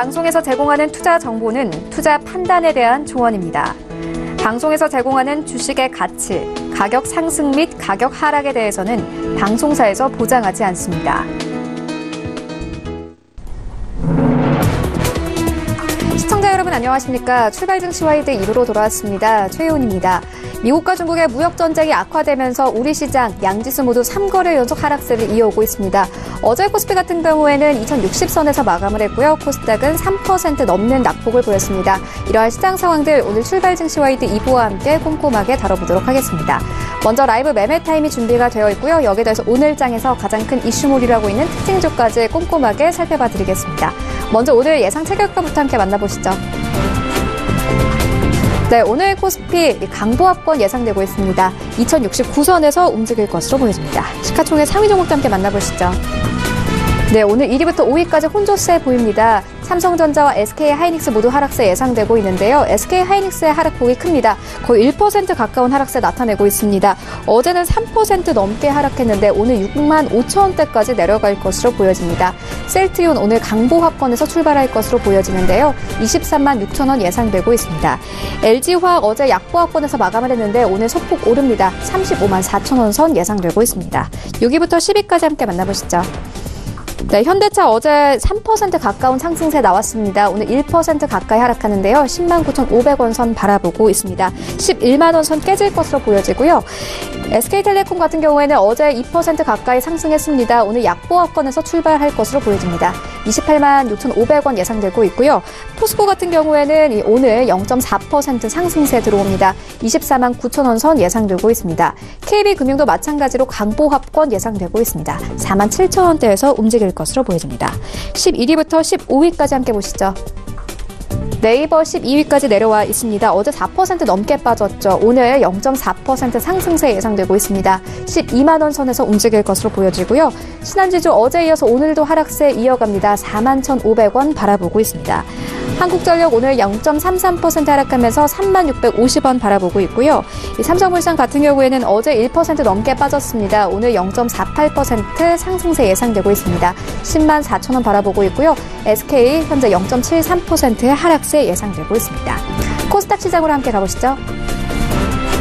방송에서 제공하는 투자 정보는 투자 판단에 대한 조언입니다. 방송에서 제공하는 주식의 가치, 가격 상승 및 가격 하락에 대해서는 방송사에서 보장하지 않습니다. 시청자 여러분 안녕하십니까? 출발 증시 와이드 2부로 돌아왔습니다. 최혜원입니다. 미국과 중국의 무역 전쟁이 악화되면서 우리 시장, 양지수 모두 3거래 연속 하락세를 이어오고 있습니다. 어제 코스피 같은 경우에는 2060선에서 마감을 했고요. 코스닥은 3% 넘는 낙폭을 보였습니다. 이러한 시장 상황들 오늘 출발 증시 와이드 2부와 함께 꼼꼼하게 다뤄보도록 하겠습니다. 먼저 라이브 매매 타임이 준비가 되어 있고요. 여기에 대해서 오늘 장에서 가장 큰 이슈몰이로 하고 있는 특징주까지 꼼꼼하게 살펴봐 드리겠습니다. 먼저 오늘 예상 체결가부터 함께 만나보시죠. 네, 오늘 코스피 강보합권 예상되고 있습니다. 2069선에서 움직일 것으로 보여집니다. 시가총액 상위 종목도 함께 만나보시죠. 네, 오늘 1위부터 5위까지 혼조세 보입니다. 삼성전자와 SK하이닉스 모두 하락세 예상되고 있는데요. SK하이닉스의 하락폭이 큽니다. 거의 1% 가까운 하락세 나타내고 있습니다. 어제는 3% 넘게 하락했는데 오늘 6만 5천 원대까지 내려갈 것으로 보여집니다. 셀트리온 오늘 강보합권에서 출발할 것으로 보여지는데요. 23만 6천 원 예상되고 있습니다. LG화학 어제 약보합권에서 마감을 했는데 오늘 소폭 오릅니다. 35만 4천 원 선 예상되고 있습니다. 6위부터 10위까지 함께 만나보시죠. 네, 현대차 어제 3% 가까운 상승세 나왔습니다. 오늘 1% 가까이 하락하는데요. 10만 9,500원 선 바라보고 있습니다. 11만 원 선 깨질 것으로 보여지고요. SK텔레콤 같은 경우에는 어제 2% 가까이 상승했습니다. 오늘 약보합권에서 출발할 것으로 보여집니다. 28만 6,500원 예상되고 있고요. 포스코 같은 경우에는 오늘 0.4% 상승세 들어옵니다. 24만 9천 원 선 예상되고 있습니다. KB금융도 마찬가지로 강보합권 예상되고 있습니다. 4만 7천 원대에서 움직일 것으로 보여집니다. 11위부터 15위까지 함께 보시죠. 네이버 12위까지 내려와 있습니다. 어제 4% 넘게 빠졌죠. 오늘 0.4% 상승세 예상되고 있습니다. 12만 원 선에서 움직일 것으로 보여지고요. 신한지주 어제 이어서 오늘도 하락세 이어갑니다. 4만 1,500원 바라보고 있습니다. 한국전력 오늘 0.33% 하락하면서 3만 650원 바라보고 있고요. 삼성물산 같은 경우에는 어제 1% 넘게 빠졌습니다. 오늘 0.48% 상승세 예상되고 있습니다. 10만 4천 원 바라보고 있고요. SK 현재 0.73%의 하락세 예상되고 있습니다. 코스닥 시장으로 함께 가보시죠.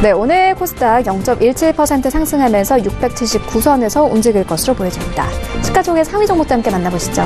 네, 오늘 코스닥 0.17% 상승하면서 679선에서 움직일 것으로 보여집니다. 시가총액 상위 종목도 함께 만나보시죠.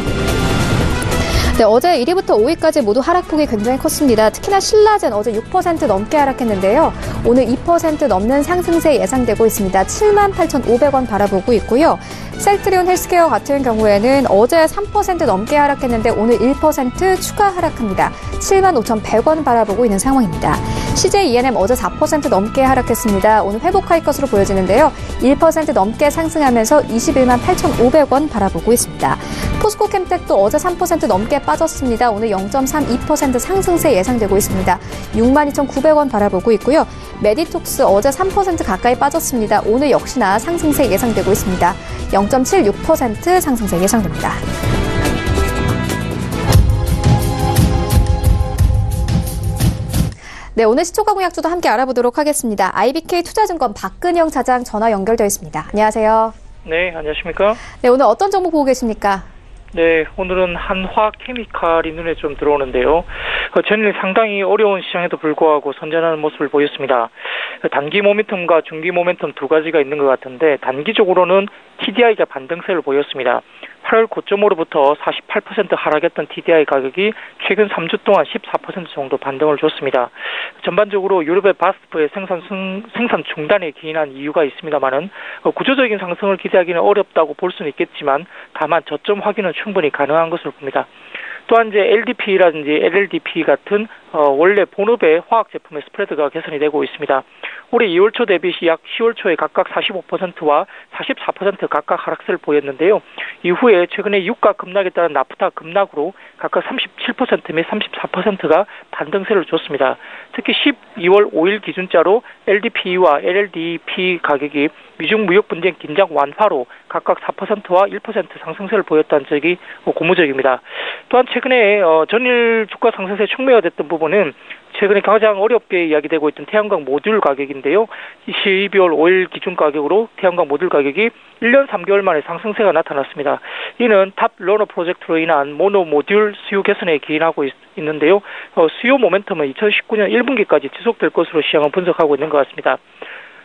네, 어제 1위부터 5위까지 모두 하락폭이 굉장히 컸습니다. 특히나 신라젠 어제 6% 넘게 하락했는데요. 오늘 2% 넘는 상승세 예상되고 있습니다. 7만 8,500원 바라보고 있고요. 셀트리온 헬스케어 같은 경우에는 어제 3% 넘게 하락했는데 오늘 1% 추가 하락합니다. 7만 5,100원 바라보고 있는 상황입니다. CJ ENM 어제 4% 넘게 하락했습니다. 오늘 회복할 것으로 보여지는데요. 1% 넘게 상승하면서 21만 8,500원 바라보고 있습니다. 포스코캠텍도 어제 3% 넘게 빠졌습니다. 오늘 0.32% 상승세 예상되고 있습니다. 6만 2,900원 바라보고 있고요. 메디톡스 어제 3% 가까이 빠졌습니다. 오늘 역시나 상승세 예상되고 있습니다. 0.76% 상승세 예상됩니다. 네, 오늘 시초가 공약주도 함께 알아보도록 하겠습니다. IBK 투자증권 박근영 차장 전화 연결되어 있습니다. 안녕하세요. 네, 안녕하십니까? 네, 오늘 어떤 종목 보고 계십니까? 네, 오늘은 한화케미칼이 눈에 좀 들어오는데요. 전일 상당히 어려운 시장에도 불구하고 선전하는 모습을 보였습니다. 단기 모멘텀과 중기 모멘텀 두 가지가 있는 것 같은데 단기적으로는 TDI가 반등세를 보였습니다. 8월 고점으로부터 48% 하락했던 TDI 가격이 최근 3주 동안 14% 정도 반등을 줬습니다. 전반적으로 유럽의 바스프의 생산 중단에 기인한 이유가 있습니다만은 구조적인 상승을 기대하기는 어렵다고 볼 수는 있겠지만 다만 저점 확인은 충분히 가능한 것으로 봅니다. 또한 이제 LDP라든지 LLDP 같은 원래 본업의 화학 제품의 스프레드가 개선이 되고 있습니다. 올해 2월 초 대비 약 10월 초에 각각 45%와 44% 각각 하락세를 보였는데요. 이후에 최근에 유가 급락에 따른 나프타 급락으로 각각 37% 및 34%가 반등세를 줬습니다. 특히 12월 5일 기준자로 LDP와 LLDP 가격이 미중 무역 분쟁 긴장 완화로 각각 4%와 1% 상승세를 보였다는 적이 고무적입니다. 또한 최근에 전일 주가 상승세 촉매가 됐던 부분은 최근에 가장 어렵게 이야기되고 있던 태양광 모듈 가격인데요. 12월 5일 기준 가격으로 태양광 모듈 가격이 1년 3개월 만에 상승세가 나타났습니다. 이는 탑 러너 프로젝트로 인한 모노 모듈 수요 개선에 기인하고 있는데요. 수요 모멘텀은 2019년 1분기까지 지속될 것으로 시장은 분석하고 있는 것 같습니다.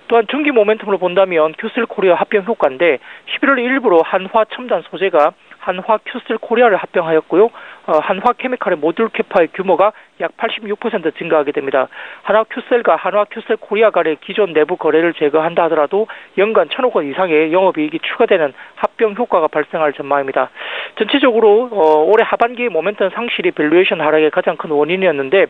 또한 중기 모멘텀으로 본다면 큐셀 코리아 합병 효과인데 11월 일부로 한화 첨단 소재가 한화 큐셀 코리아를 합병하였고요. 한화 케미칼의 모듈 캐파의 규모가 약 86% 증가하게 됩니다. 한화 큐셀과 한화 큐셀 코리아 간의 기존 내부 거래를 제거한다 하더라도 연간 1,000억 원 이상의 영업이익이 추가되는 합병 효과가 발생할 전망입니다. 전체적으로 올해 하반기 모멘텀 상실이 밸류에이션 하락의 가장 큰 원인이었는데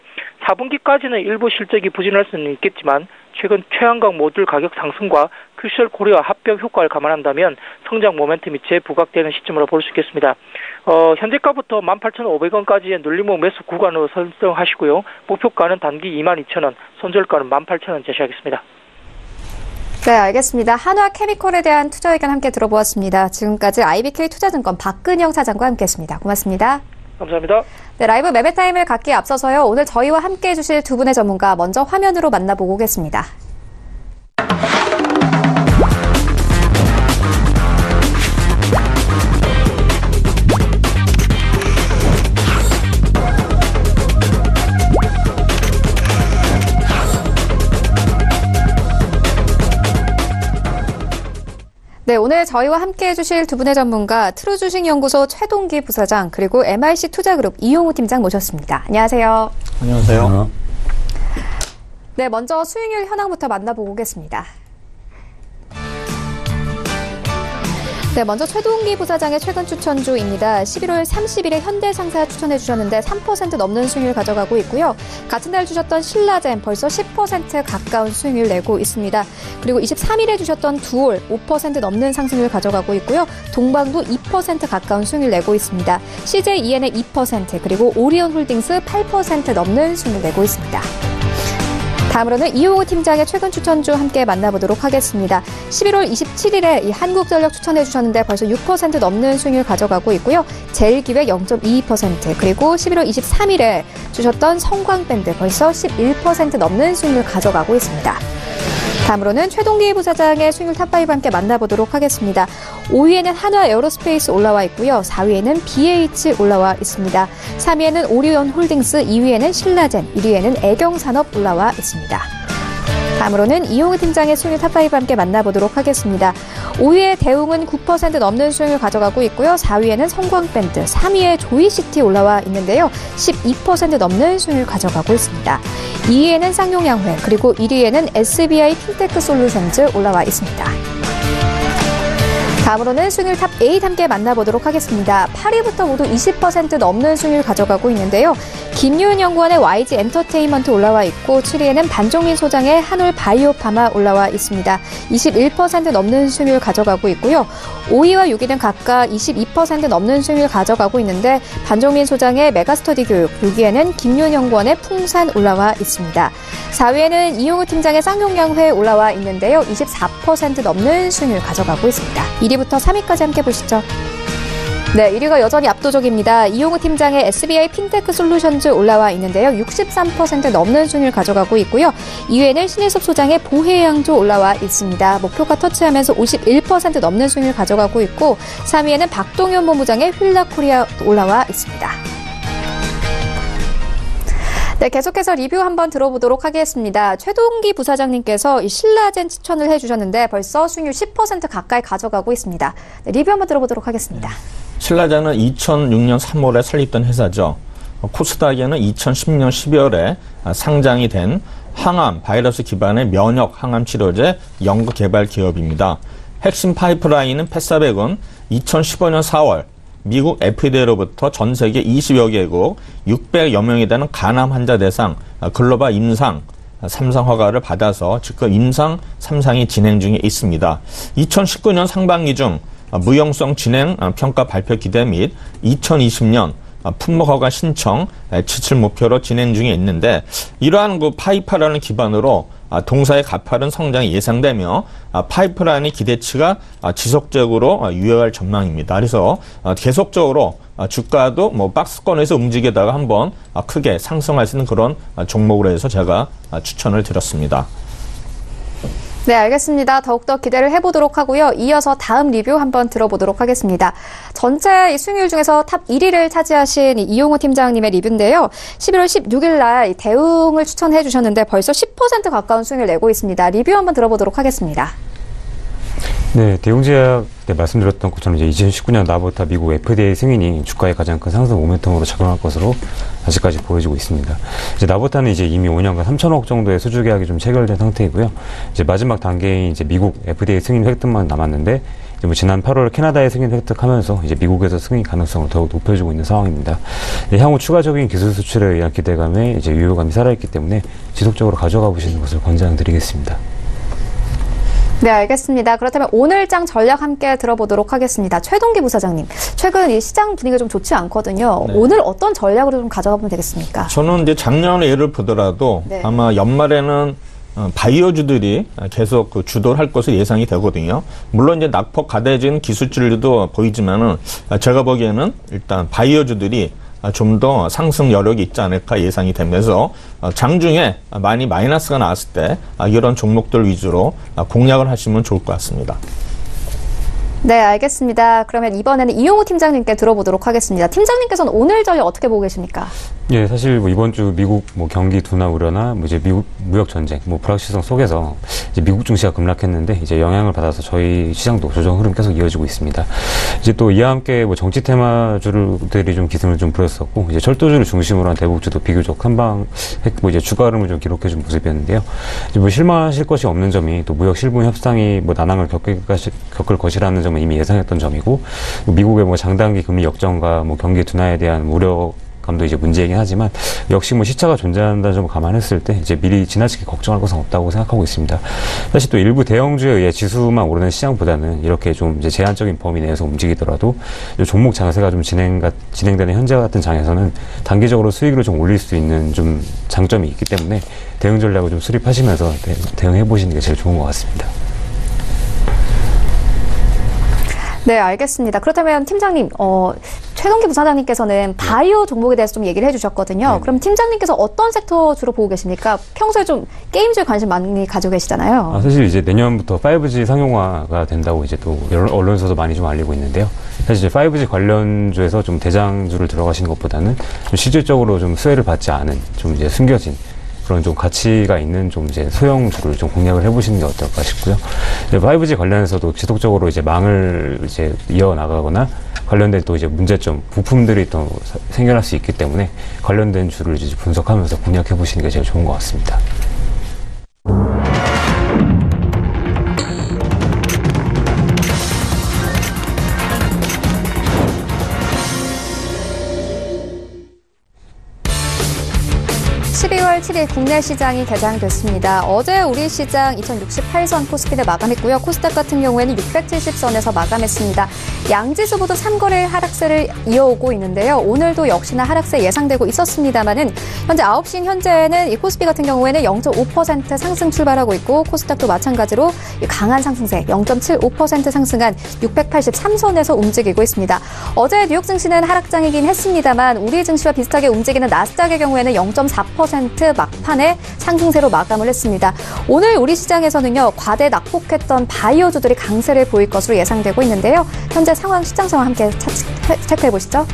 4분기까지는 일부 실적이 부진할 수는 있겠지만 최근 태양광 모듈 가격 상승과 큐셀 코리아 합병 효과를 감안한다면 성장 모멘텀이 재부각되는 시점으로 볼 수 있겠습니다. 현재가부터 18,500원까지의 눌림목 매수 구간으로 설정하시고요. 목표가는 단기 22,000원, 손절가는 18,000원 제시하겠습니다. 네, 알겠습니다. 한화 케미컬에 대한 투자 의견 함께 들어보았습니다. 지금까지 IBK 투자증권 박근영 사장과 함께했습니다. 고맙습니다. 감사합니다. 네, 라이브 매매타임을 갖기에 앞서서요. 오늘 저희와 함께해 주실 두 분의 전문가 먼저 화면으로 만나보고 오겠습니다. 네, 오늘 저희와 함께해 주실 두 분의 전문가 트루주식연구소 최동기 부사장 그리고 MIC 투자그룹 이용우 팀장 모셨습니다. 안녕하세요. 안녕하세요. 네, 먼저 수익률 현황부터 만나보고 오겠습니다. 네, 먼저 최동기 부사장의 최근 추천주입니다. 11월 30일에 현대상사 추천해 주셨는데 3% 넘는 수익률 가져가고 있고요. 같은 날 주셨던 신라젠 벌써 10% 가까운 수익률 내고 있습니다. 그리고 23일에 주셨던 두올 5% 넘는 상승률 가져가고 있고요. 동방도 2% 가까운 수익률 내고 있습니다. CJEN의 2% 그리고 오리온홀딩스 8% 넘는 수익률 내고 있습니다. 다음으로는 이용우 팀장의 최근 추천주 함께 만나보도록 하겠습니다. 11월 27일에 이 한국전력 추천해 주셨는데 벌써 6% 넘는 수익률 가져가고 있고요. 제일기획 0.22% 그리고 11월 23일에 주셨던 성광밴드 벌써 11% 넘는 수익률 가져가고 있습니다. 다음으로는 최동기 부사장의 수익률 탑5 함께 만나보도록 하겠습니다. 5위에는 한화 에어로스페이스 올라와 있고요. 4위에는 BH 올라와 있습니다. 3위에는 오리온홀딩스, 2위에는 신라젠, 1위에는 애경산업 올라와 있습니다. 다음으로는 이용우 팀장의 수익률 탑5 함께 만나보도록 하겠습니다. 5위에 대웅은 9% 넘는 수익률 가져가고 있고요. 4위에는 성광밴드, 3위에 조이시티 올라와 있는데요. 12% 넘는 수익률 가져가고 있습니다. 2위에는 쌍용양회, 그리고 1위에는 SBI 핀테크 솔루션즈 올라와 있습니다. 다음으로는 수익률 탑8 함께 만나보도록 하겠습니다. 8위부터 모두 20% 넘는 수익률 가져가고 있는데요. 김유은 연구원의 YG 엔터테인먼트 올라와 있고 7위에는 반종민 소장의 한올 바이오파마 올라와 있습니다. 21% 넘는 수익률 가져가고 있고요. 5위와 6위는 각각 22% 넘는 수익률 가져가고 있는데 반종민 소장의 메가스터디 교육, 6위에는 김유은 연구원의 풍산 올라와 있습니다. 4위에는 이용우 팀장의 쌍용양회 올라와 있는데요. 24% 넘는 수익률 가져가고 있습니다. 1위부터 3위까지 함께 보시죠. 네, 1위가 여전히 압도적입니다. 이용우 팀장의 SBI 핀테크 솔루션즈 올라와 있는데요. 63% 넘는 수익률 가져가고 있고요. 2위에는 신일섭 소장의 보혜양조 올라와 있습니다. 목표가 터치하면서 51% 넘는 수익률 가져가고 있고 3위에는 박동현 본부장의 휠라코리아 올라와 있습니다. 네, 계속해서 리뷰 한번 들어보도록 하겠습니다. 최동기 부사장님께서 이 신라젠 추천을 해주셨는데 벌써 수익률 10% 가까이 가져가고 있습니다. 네, 리뷰 한번 들어보도록 하겠습니다. 신라젠은 2006년 3월에 설립된 회사죠. 코스닥에는 2010년 12월에 상장이 된 항암, 바이러스 기반의 면역 항암 치료제 연구 개발 기업입니다. 핵심 파이프라인은 패사백은 2015년 4월 미국 FDA로부터 전 세계 20여 개국 600여 명에 되는 간암 환자 대상 글로벌 임상 3상 허가를 받아서 지금 임상 3상이 진행 중에 있습니다. 2019년 상반기 중 무용성 진행 평가 발표 기대 및 2020년 품목 허가 신청 지출 목표로 진행 중에 있는데 이러한 그 파이프라인을 기반으로 동사의 가파른 성장이 예상되며 파이프라인의 기대치가 지속적으로 유효할 전망입니다. 그래서 계속적으로 주가도 뭐 박스권에서 움직이다가 한번 크게 상승할 수 있는 그런 종목으로 해서 제가 추천을 드렸습니다. 네, 알겠습니다. 더욱더 기대를 해보도록 하고요. 이어서 다음 리뷰 한번 들어보도록 하겠습니다. 전체 수익률 중에서 탑 1위를 차지하신 이용호 팀장님의 리뷰인데요. 11월 16일 날 대웅을 추천해 주셨는데 벌써 10% 가까운 수익을 내고 있습니다. 리뷰 한번 들어보도록 하겠습니다. 네, 대웅제약 때 말씀드렸던 것처럼 이제 2019년 나부터 미국 FDA 승인이 주가에 가장 큰 상승 모멘텀으로 작용할 것으로 아직까지 보여지고 있습니다. 이제 나부터는 이제 이미 5년간 3천억 정도의 수주 계약이 좀 체결된 상태이고요. 이제 마지막 단계인 이제 미국 FDA 승인 획득만 남았는데 이제 뭐 지난 8월 캐나다의 승인 획득하면서 이제 미국에서 승인 가능성을 더욱 높여주고 있는 상황입니다. 향후 추가적인 기술 수출에 의한 기대감에 이제 유효감이 살아있기 때문에 지속적으로 가져가 보시는 것을 권장드리겠습니다. 네, 알겠습니다. 그렇다면 오늘장 전략 함께 들어보도록 하겠습니다. 최동기 부사장님, 최근 이 시장 분위기가 좀 좋지 않거든요. 네. 오늘 어떤 전략으로 좀 가져가 보면 되겠습니까? 저는 이제 작년의 예를 보더라도 네. 아마 연말에는 바이오주들이 계속 주도를 할 것으로 예상이 되거든요. 물론 이제 낙폭 가대진 기술주들도 보이지만은 제가 보기에는 일단 바이오주들이 좀 더 상승 여력이 있지 않을까 예상이 되면서 장중에 많이 마이너스가 나왔을 때 이런 종목들 위주로 공략을 하시면 좋을 것 같습니다. 네, 알겠습니다. 그러면 이번에는 이용호 팀장님께 들어보도록 하겠습니다. 팀장님께서는 오늘 전략 어떻게 보고 계십니까? 예, 사실 뭐 이번 주 미국 뭐 경기 둔화 우려나 뭐 이제 미국 무역 전쟁, 뭐 불확실성 속에서 이제 미국 증시가 급락했는데 이제 영향을 받아서 저희 시장도 조정 흐름 계속 이어지고 있습니다. 이제 또 이와 함께 뭐 정치 테마주들이 좀 기승을 좀 부렸었고 이제 철도주를 중심으로 한 대북주도 비교적 한방 했고 이제 주가 흐름을 좀 기록해준 모습이었는데요. 이제 뭐 실망하실 것이 없는 점이 또 무역 실무 협상이 뭐 난항을 겪을 것이라는 점은 이미 예상했던 점이고 미국의 뭐 장단기 금리 역전과 뭐 경기 둔화에 대한 우려감도 이제 문제이긴 하지만 역시 뭐 시차가 존재한다는 점을 감안했을 때 이제 미리 지나치게 걱정할 것은 없다고 생각하고 있습니다. 사실 또 일부 대형주에 의해 지수만 오르는 시장보다는 이렇게 좀 이제 제한적인 범위 내에서 움직이더라도 종목 장세가 좀 진행되는 현재 같은 장에서는 단기적으로 수익을 좀 올릴 수 있는 좀 장점이 있기 때문에 대응 전략을 좀 수립하시면서 대응해 보시는 게 제일 좋은 것 같습니다. 네, 알겠습니다. 그렇다면 팀장님, 최동기 부사장님께서는 바이오 종목에 대해서 좀 얘기를 해주셨거든요. 네. 그럼 팀장님께서 어떤 섹터 주로 보고 계십니까? 평소에 좀 게임주에 관심 많이 가지고 계시잖아요. 사실 이제 내년부터 5G 상용화가 된다고 이제 또 언론에서도 많이 좀 알리고 있는데요. 사실 이제 5G 관련주에서 좀 대장주를 들어가시는 것보다는 좀 실질적으로 좀 수혜를 받지 않은 좀 이제 숨겨진 그런 좀 가치가 있는 좀 이제 소형주를 좀 공략을 해보시는 게 어떨까 싶고요. 5G 관련해서도 지속적으로 이제 망을 이제 이어나가거나 관련된 또 이제 문제점, 부품들이 또 생겨날 수 있기 때문에 관련된 주를 이제 분석하면서 공략해 보시는 게 제일 좋은 것 같습니다. (12월 7일) 국내 시장이 개장됐습니다. 어제 우리 시장 2068선 코스피를 마감했고요. 코스닥 같은 경우에는 670선에서 마감했습니다. 양지수 모두 3거래일 하락세를 이어오고 있는데요. 오늘도 역시나 하락세 예상되고 있었습니다만은 현재 9시인 현재는 이 코스피 같은 경우에는 0.5% 상승 출발하고 있고 코스닥도 마찬가지로 강한 상승세 0.75% 상승한 683선에서 움직이고 있습니다. 어제 뉴욕 증시는 하락장이긴 했습니다만 우리 증시와 비슷하게 움직이는 나스닥의 경우에는 0.4% 막판에 상승세로 마감을 했습니다. 오늘 우리 시장에서는요, 과대 낙폭했던 바이오주들이 강세를 보일 것으로 예상되고 있는데요. 현재 시장 상황 함께 체크해 보시죠.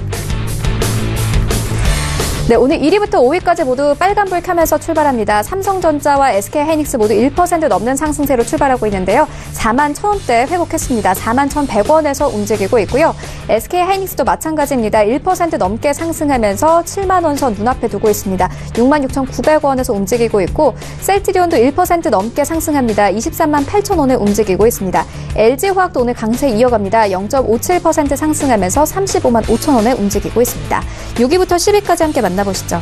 네, 오늘 1위부터 5위까지 모두 빨간불 켜면서 출발합니다. 삼성전자와 SK하이닉스 모두 1% 넘는 상승세로 출발하고 있는데요. 4만 1,000원대 회복했습니다. 4만 1,100원에서 움직이고 있고요. SK하이닉스도 마찬가지입니다. 1% 넘게 상승하면서 7만 원 선 눈앞에 두고 있습니다. 66,900원에서 움직이고 있고 셀트리온도 1% 넘게 상승합니다. 23만 8,000원에 움직이고 있습니다. LG화학도 오늘 강세 이어갑니다. 0.57% 상승하면서 35만 5,000원에 움직이고 있습니다. 6위부터 10위까지 함께 만나보시죠.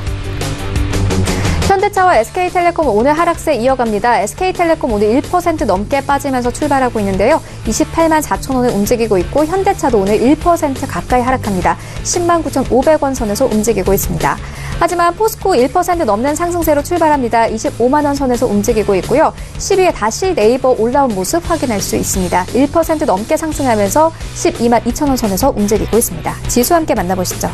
현대차와 SK텔레콤 오늘 하락세 이어갑니다. SK텔레콤 오늘 1% 넘게 빠지면서 출발하고 있는데요. 28만 4천 원을 움직이고 있고 현대차도 오늘 1% 가까이 하락합니다. 10만 9,500원 선에서 움직이고 있습니다. 하지만 포스코 1% 넘는 상승세로 출발합니다. 25만 원 선에서 움직이고 있고요. 10위에 다시 네이버 올라온 모습 확인할 수 있습니다. 1% 넘게 상승하면서 12만 2천 원 선에서 움직이고 있습니다. 지수 함께 만나보시죠.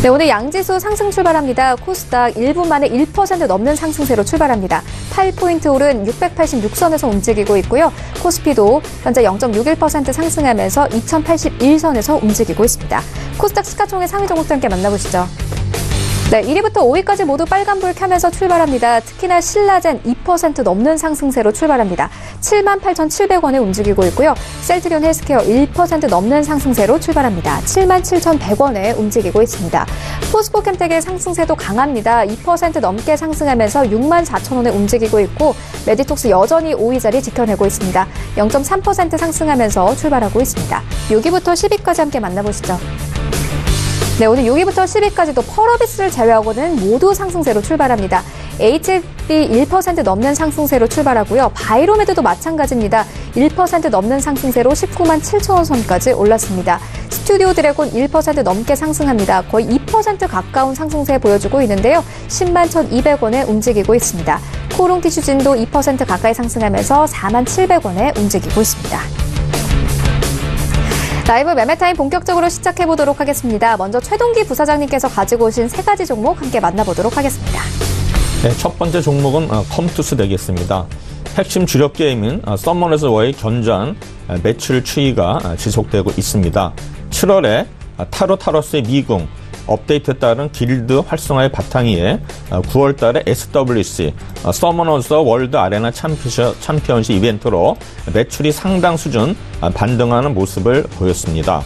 네, 오늘 양지수 상승 출발합니다. 코스닥 1분 만에 1% 넘는 상승세로 출발합니다. 8포인트 오른 686선에서 움직이고 있고요. 코스피도 현재 0.61% 상승하면서 2081선에서 움직이고 있습니다. 코스닥 시가총액 상위 종목들 함께 만나보시죠. 네, 1위부터 5위까지 모두 빨간불 켜면서 출발합니다. 특히나 신라젠 2% 넘는 상승세로 출발합니다. 78,700원에 움직이고 있고요. 셀트리온 헬스케어 1% 넘는 상승세로 출발합니다. 77,100원에 움직이고 있습니다. 포스코캠텍의 상승세도 강합니다. 2% 넘게 상승하면서 64,000원에 움직이고 있고 메디톡스 여전히 5위 자리 지켜내고 있습니다. 0.3% 상승하면서 출발하고 있습니다. 6위부터 10위까지 함께 만나보시죠. 네, 오늘 6위부터 10위까지도 펄어비스를 제외하고는 모두 상승세로 출발합니다. HLB 1% 넘는 상승세로 출발하고요. 바이로메드도 마찬가지입니다. 1% 넘는 상승세로 19만 7천원 선까지 올랐습니다. 스튜디오 드래곤 1% 넘게 상승합니다. 거의 2% 가까운 상승세 보여주고 있는데요. 10만 1,200원에 움직이고 있습니다. 코롱 티슈진도 2% 가까이 상승하면서 4만 700원에 움직이고 있습니다. 라이브 매매타임 본격적으로 시작해보도록 하겠습니다. 먼저 최동기 부사장님께서 가지고 오신 세 가지 종목 함께 만나보도록 하겠습니다. 네, 첫 번째 종목은 컴투스 되겠습니다. 핵심 주력 게임인 서머너즈와의 견조한 매출 추이가 지속되고 있습니다. 7월에 타로타로스의 미궁, 업데이트에 따른 길드 활성화의 바탕위에 9월 달에 SWC, 서머너즈 월드 아레나 챔피언십 이벤트로 매출이 상당 수준 반등하는 모습을 보였습니다.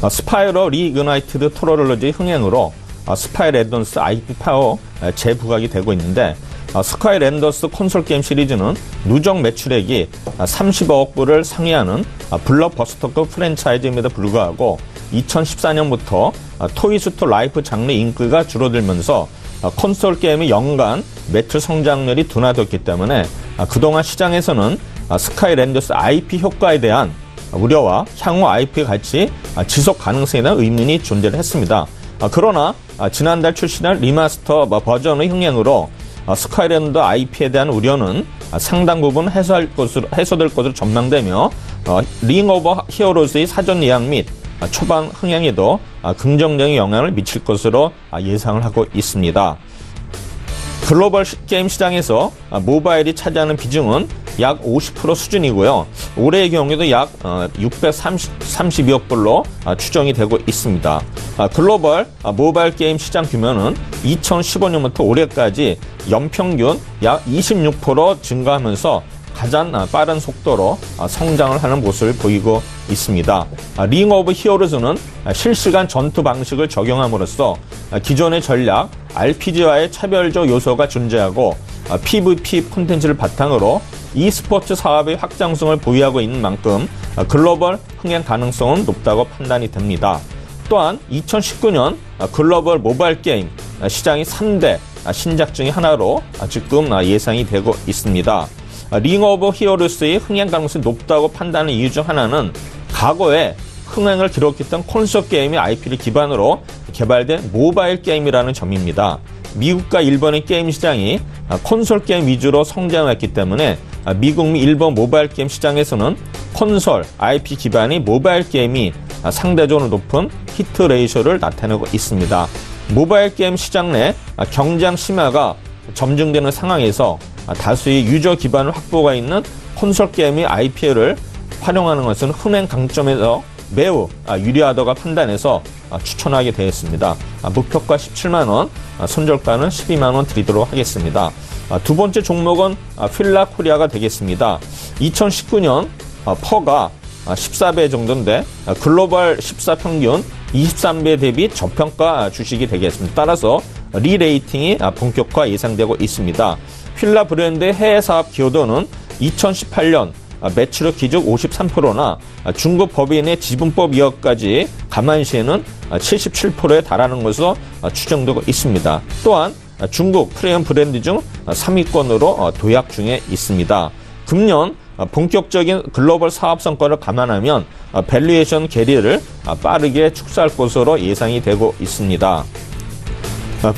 스파이러 리그나이티드 트롤러지 흥행으로 스카이랜더스 IP 파워 재부각이 되고 있는데 스카이랜더스 콘솔 게임 시리즈는 누적 매출액이 30억 불을 상회하는 블록버스터급 프랜차이즈임에도 불구하고 2014년부터 토이스 투 라이프 장르 인기가 줄어들면서 콘솔 게임의 연간 매출 성장률이 둔화됐기 때문에 그동안 시장에서는 스카이랜더스 IP 효과에 대한 우려와 향후 IP 가치 지속 가능성에 대한 의문이 존재를 했습니다. 그러나 지난달 출시한 리마스터 버전의 흥행으로 스카이랜드 IP에 대한 우려는 상당 부분 해소될 것으로 전망되며 링 오브 히어로즈의 사전 예약 및 초반 흥행에도 긍정적인 영향을 미칠 것으로 예상을 하고 있습니다. 글로벌 게임 시장에서 모바일이 차지하는 비중은 약 50% 수준이고요. 올해의 경우에도 약 632억 불로 추정이 되고 있습니다. 글로벌 모바일 게임 시장 규모는 2015년부터 올해까지 연평균 약 26% 증가하면서 가장 빠른 속도로 성장을 하는 모습을 보이고 있습니다. 링 오브 히어로즈는 실시간 전투 방식을 적용함으로써 기존의 전략 RPG와의 차별적 요소가 존재하고 PVP 콘텐츠를 바탕으로 e스포츠 사업의 확장성을 보유하고 있는 만큼 글로벌 흥행 가능성은 높다고 판단이 됩니다. 또한 2019년 글로벌 모바일 게임 시장이 3대 신작 중의 하나로 지금 예상이 되고 있습니다. 링 오브 히어로스의 흥행 가능성이 높다고 판단하는 이유 중 하나는 과거에 흥행을 기록했던 콘솔 게임의 IP를 기반으로 개발된 모바일 게임이라는 점입니다. 미국과 일본의 게임 시장이 콘솔 게임 위주로 성장했기 때문에 미국 및 일본 모바일 게임 시장에서는 콘솔 IP 기반의 모바일 게임이 상대적으로 높은 히트 레이쇼를 나타내고 있습니다. 모바일 게임 시장 내 경쟁 심화가 점증되는 상황에서 다수의 유저 기반을 확보가 있는 콘솔 게임의 IP를 활용하는 것은 흥행 강점에서 매우 유리하다고 판단해서 추천하게 되었습니다. 목표가 17만원, 손절가는 12만원 드리도록 하겠습니다. 두 번째 종목은 필라코리아가 되겠습니다. 2019년 퍼가 14배 정도인데 글로벌 14평균 23배 대비 저평가 주식이 되겠습니다. 따라서 리레이팅이 본격화 예상되고 있습니다. 필라 브랜드의 해외 사업 기여도는 2018년 매출액 기준 53%나 중국 법인의 지분법 이역까지 감안시에는 77%에 달하는 것으로 추정되고 있습니다. 또한 중국 프리미엄 브랜드 중 3위권으로 도약 중에 있습니다. 금년 본격적인 글로벌 사업 성과를 감안하면 밸류에이션 괴리를 빠르게 축소할 것으로 예상이 되고 있습니다.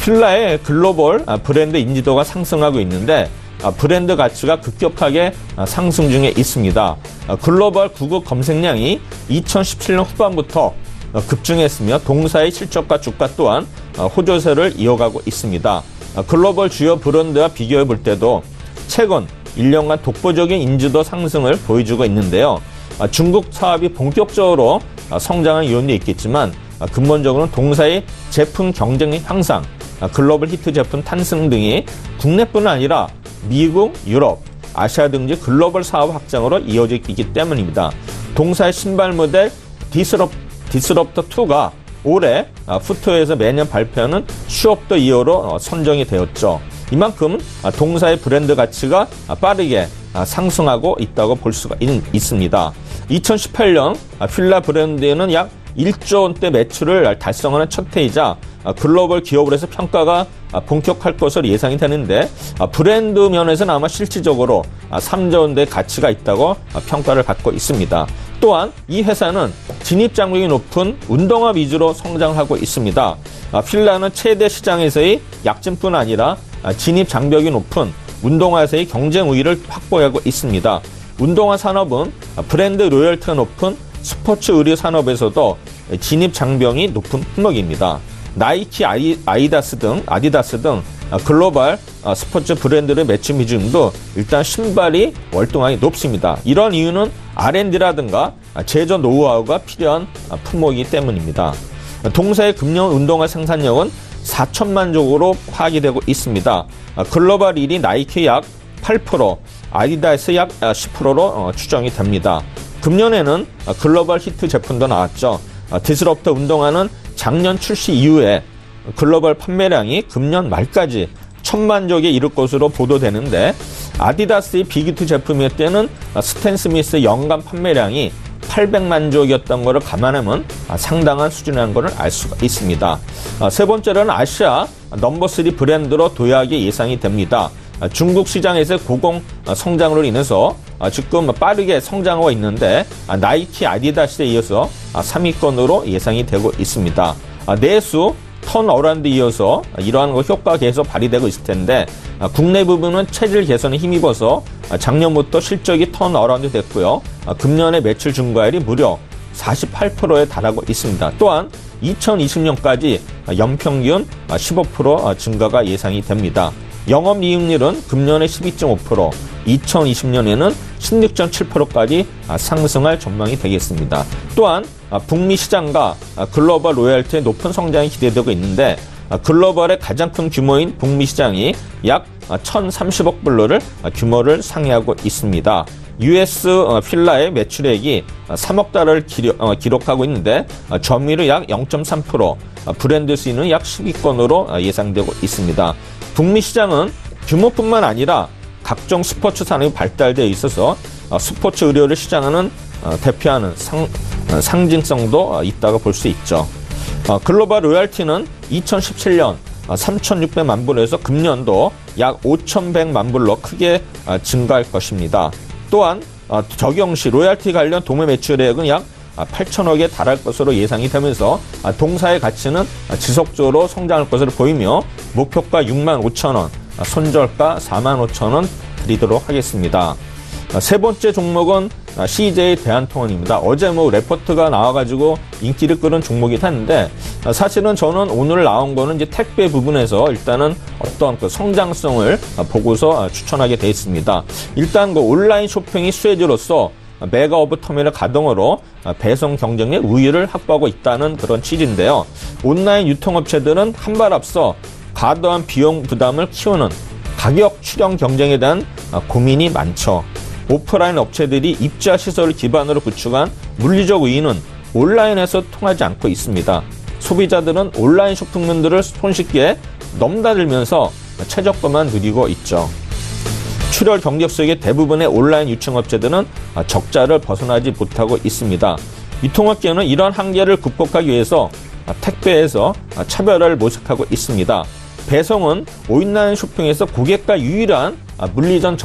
필라의 글로벌 브랜드 인지도가 상승하고 있는데 브랜드 가치가 급격하게 상승 중에 있습니다. 글로벌 구글 검색량이 2017년 후반부터 급증했으며 동사의 실적과 주가 또한 호조세를 이어가고 있습니다. 글로벌 주요 브랜드와 비교해 볼 때도 최근 1년간 독보적인 인지도 상승을 보여주고 있는데요. 중국 사업이 본격적으로 성장한 요인도 있겠지만 근본적으로는 동사의 제품 경쟁력 향상, 글로벌 히트 제품 탄생 등이 국내뿐 아니라 미국, 유럽, 아시아 등지 글로벌 사업 확장으로 이어져 있기 때문입니다. 동사의 신발 모델 디스럽터2가 올해 푸트웨어에서 매년 발표하는 슈업 더 이어로 선정이 되었죠. 이만큼 동사의 브랜드 가치가 빠르게 상승하고 있다고 볼 수가 있습니다. 2018년 필라 브랜드에는 약 1조 원대 매출을 달성하는 첫 해이자 글로벌 기업으로서 평가가 본격할 것으로 예상이 되는데 브랜드 면에서는 아마 실질적으로 3조 원대 가치가 있다고 평가를 받고 있습니다. 또한 이 회사는 진입 장벽이 높은 운동화 위주로 성장하고 있습니다. 필라는 최대 시장에서의 약진뿐 아니라 진입 장벽이 높은 운동화에서의 경쟁 우위를 확보하고 있습니다. 운동화 산업은 브랜드 로열티가 높은 스포츠 의류 산업에서도 진입 장벽이 높은 품목입니다. 나이키, 아디다스 등 글로벌 스포츠 브랜드의 매출 비중도 일단 신발이 월등하게 높습니다. 이런 이유는 R&D라든가 제조 노하우가 필요한 품목이기 때문입니다. 동사의 금년 운동화 생산량은 4천만 족으로 파악이 되고 있습니다. 글로벌 1위 나이키 약 8%, 아디다스 약 10%로 추정이 됩니다. 금년에는 글로벌 히트 제품도 나왔죠. 디스럽터 운동화는 작년 출시 이후에 글로벌 판매량이 금년 말까지 1,000만 족에 이를 것으로 보도되는데 아디다스의 빅히트 제품일 때는 스탠 스미스 연간 판매량이 800만 족이었던 것을 감안하면 상당한 수준이라는 것을 알 수가 있습니다. 세 번째로는 아시아 넘버3 브랜드로 도약이 예상이 됩니다. 중국 시장에서 고공 성장으로 인해서 지금 빠르게 성장하고 있는데 나이키, 아디다스에 이어서 3위권으로 예상이 되고 있습니다. 내수, 턴어라운드 이어서 이러한 효과가 계속 발휘되고 있을 텐데 국내 부분은 체질 개선에 힘입어서 작년부터 실적이 턴어라운드 됐고요. 금년의 매출 증가율이 무려 48%에 달하고 있습니다. 또한 2020년까지 연평균 15% 증가가 예상이 됩니다. 영업이익률은 금년에 12.5%, 2020년에는 16.7%까지 상승할 전망이 되겠습니다. 또한 북미 시장과 글로벌 로열티의 높은 성장이 기대되고 있는데 글로벌의 가장 큰 규모인 북미 시장이 약 1,030억 불러를 규모를 상회하고 있습니다. US 필라의 매출액이 3억 달러를 기록하고 있는데 점유율은 약 0.3%, 브랜드 수위는 약 10위권으로 예상되고 있습니다. 북미 시장은 규모뿐만 아니라 각종 스포츠 산업이 발달되어 있어서 스포츠 의료를 시장하는 대표하는 상징성도 있다고 볼 수 있죠. 글로벌 로열티는 2017년 3,600만 불에서 금년도 약 5,100만 불로 크게 증가할 것입니다. 또한 적용시 로열티 관련 도매 매출액은 약 8천억에 달할 것으로 예상이 되면서 동사의 가치는 지속적으로 성장할 것으로 보이며 목표가 6만 5천 원, 손절가 4만 5천 원 드리도록 하겠습니다. 세 번째 종목은 CJ 대한통운입니다. 어제 레포트가 나와가지고 인기를 끌은 종목이긴 한데 사실은 저는 오늘 나온 거는 이제 택배 부분에서 일단은 어떤 그 성장성을 보고서 추천하게 되어 있습니다. 일단 그 온라인 쇼핑이 수혜주로서 메가 오브 터미널 가동으로 배송 경쟁력 우위를 확보하고 있다는 그런 취지인데요. 온라인 유통업체들은 한 발 앞서 과도한 비용 부담을 키우는 가격 추정 경쟁에 대한 고민이 많죠. 오프라인 업체들이 입자 시설을 기반으로 구축한 물리적 우위는 온라인에서 통하지 않고 있습니다. 소비자들은 온라인 쇼핑몰들을 손쉽게 넘나들면서 최저가만 누리고 있죠. 출혈 경쟁 속의 대부분의 온라인 유통업체들은 적자를 벗어나지 못하고 있습니다. 유통업계는 이런 한계를 극복하기 위해서 택배에서 차별화를 모색하고 있습니다. 배송은 온라인 쇼핑에서 고객과 유일한 물리적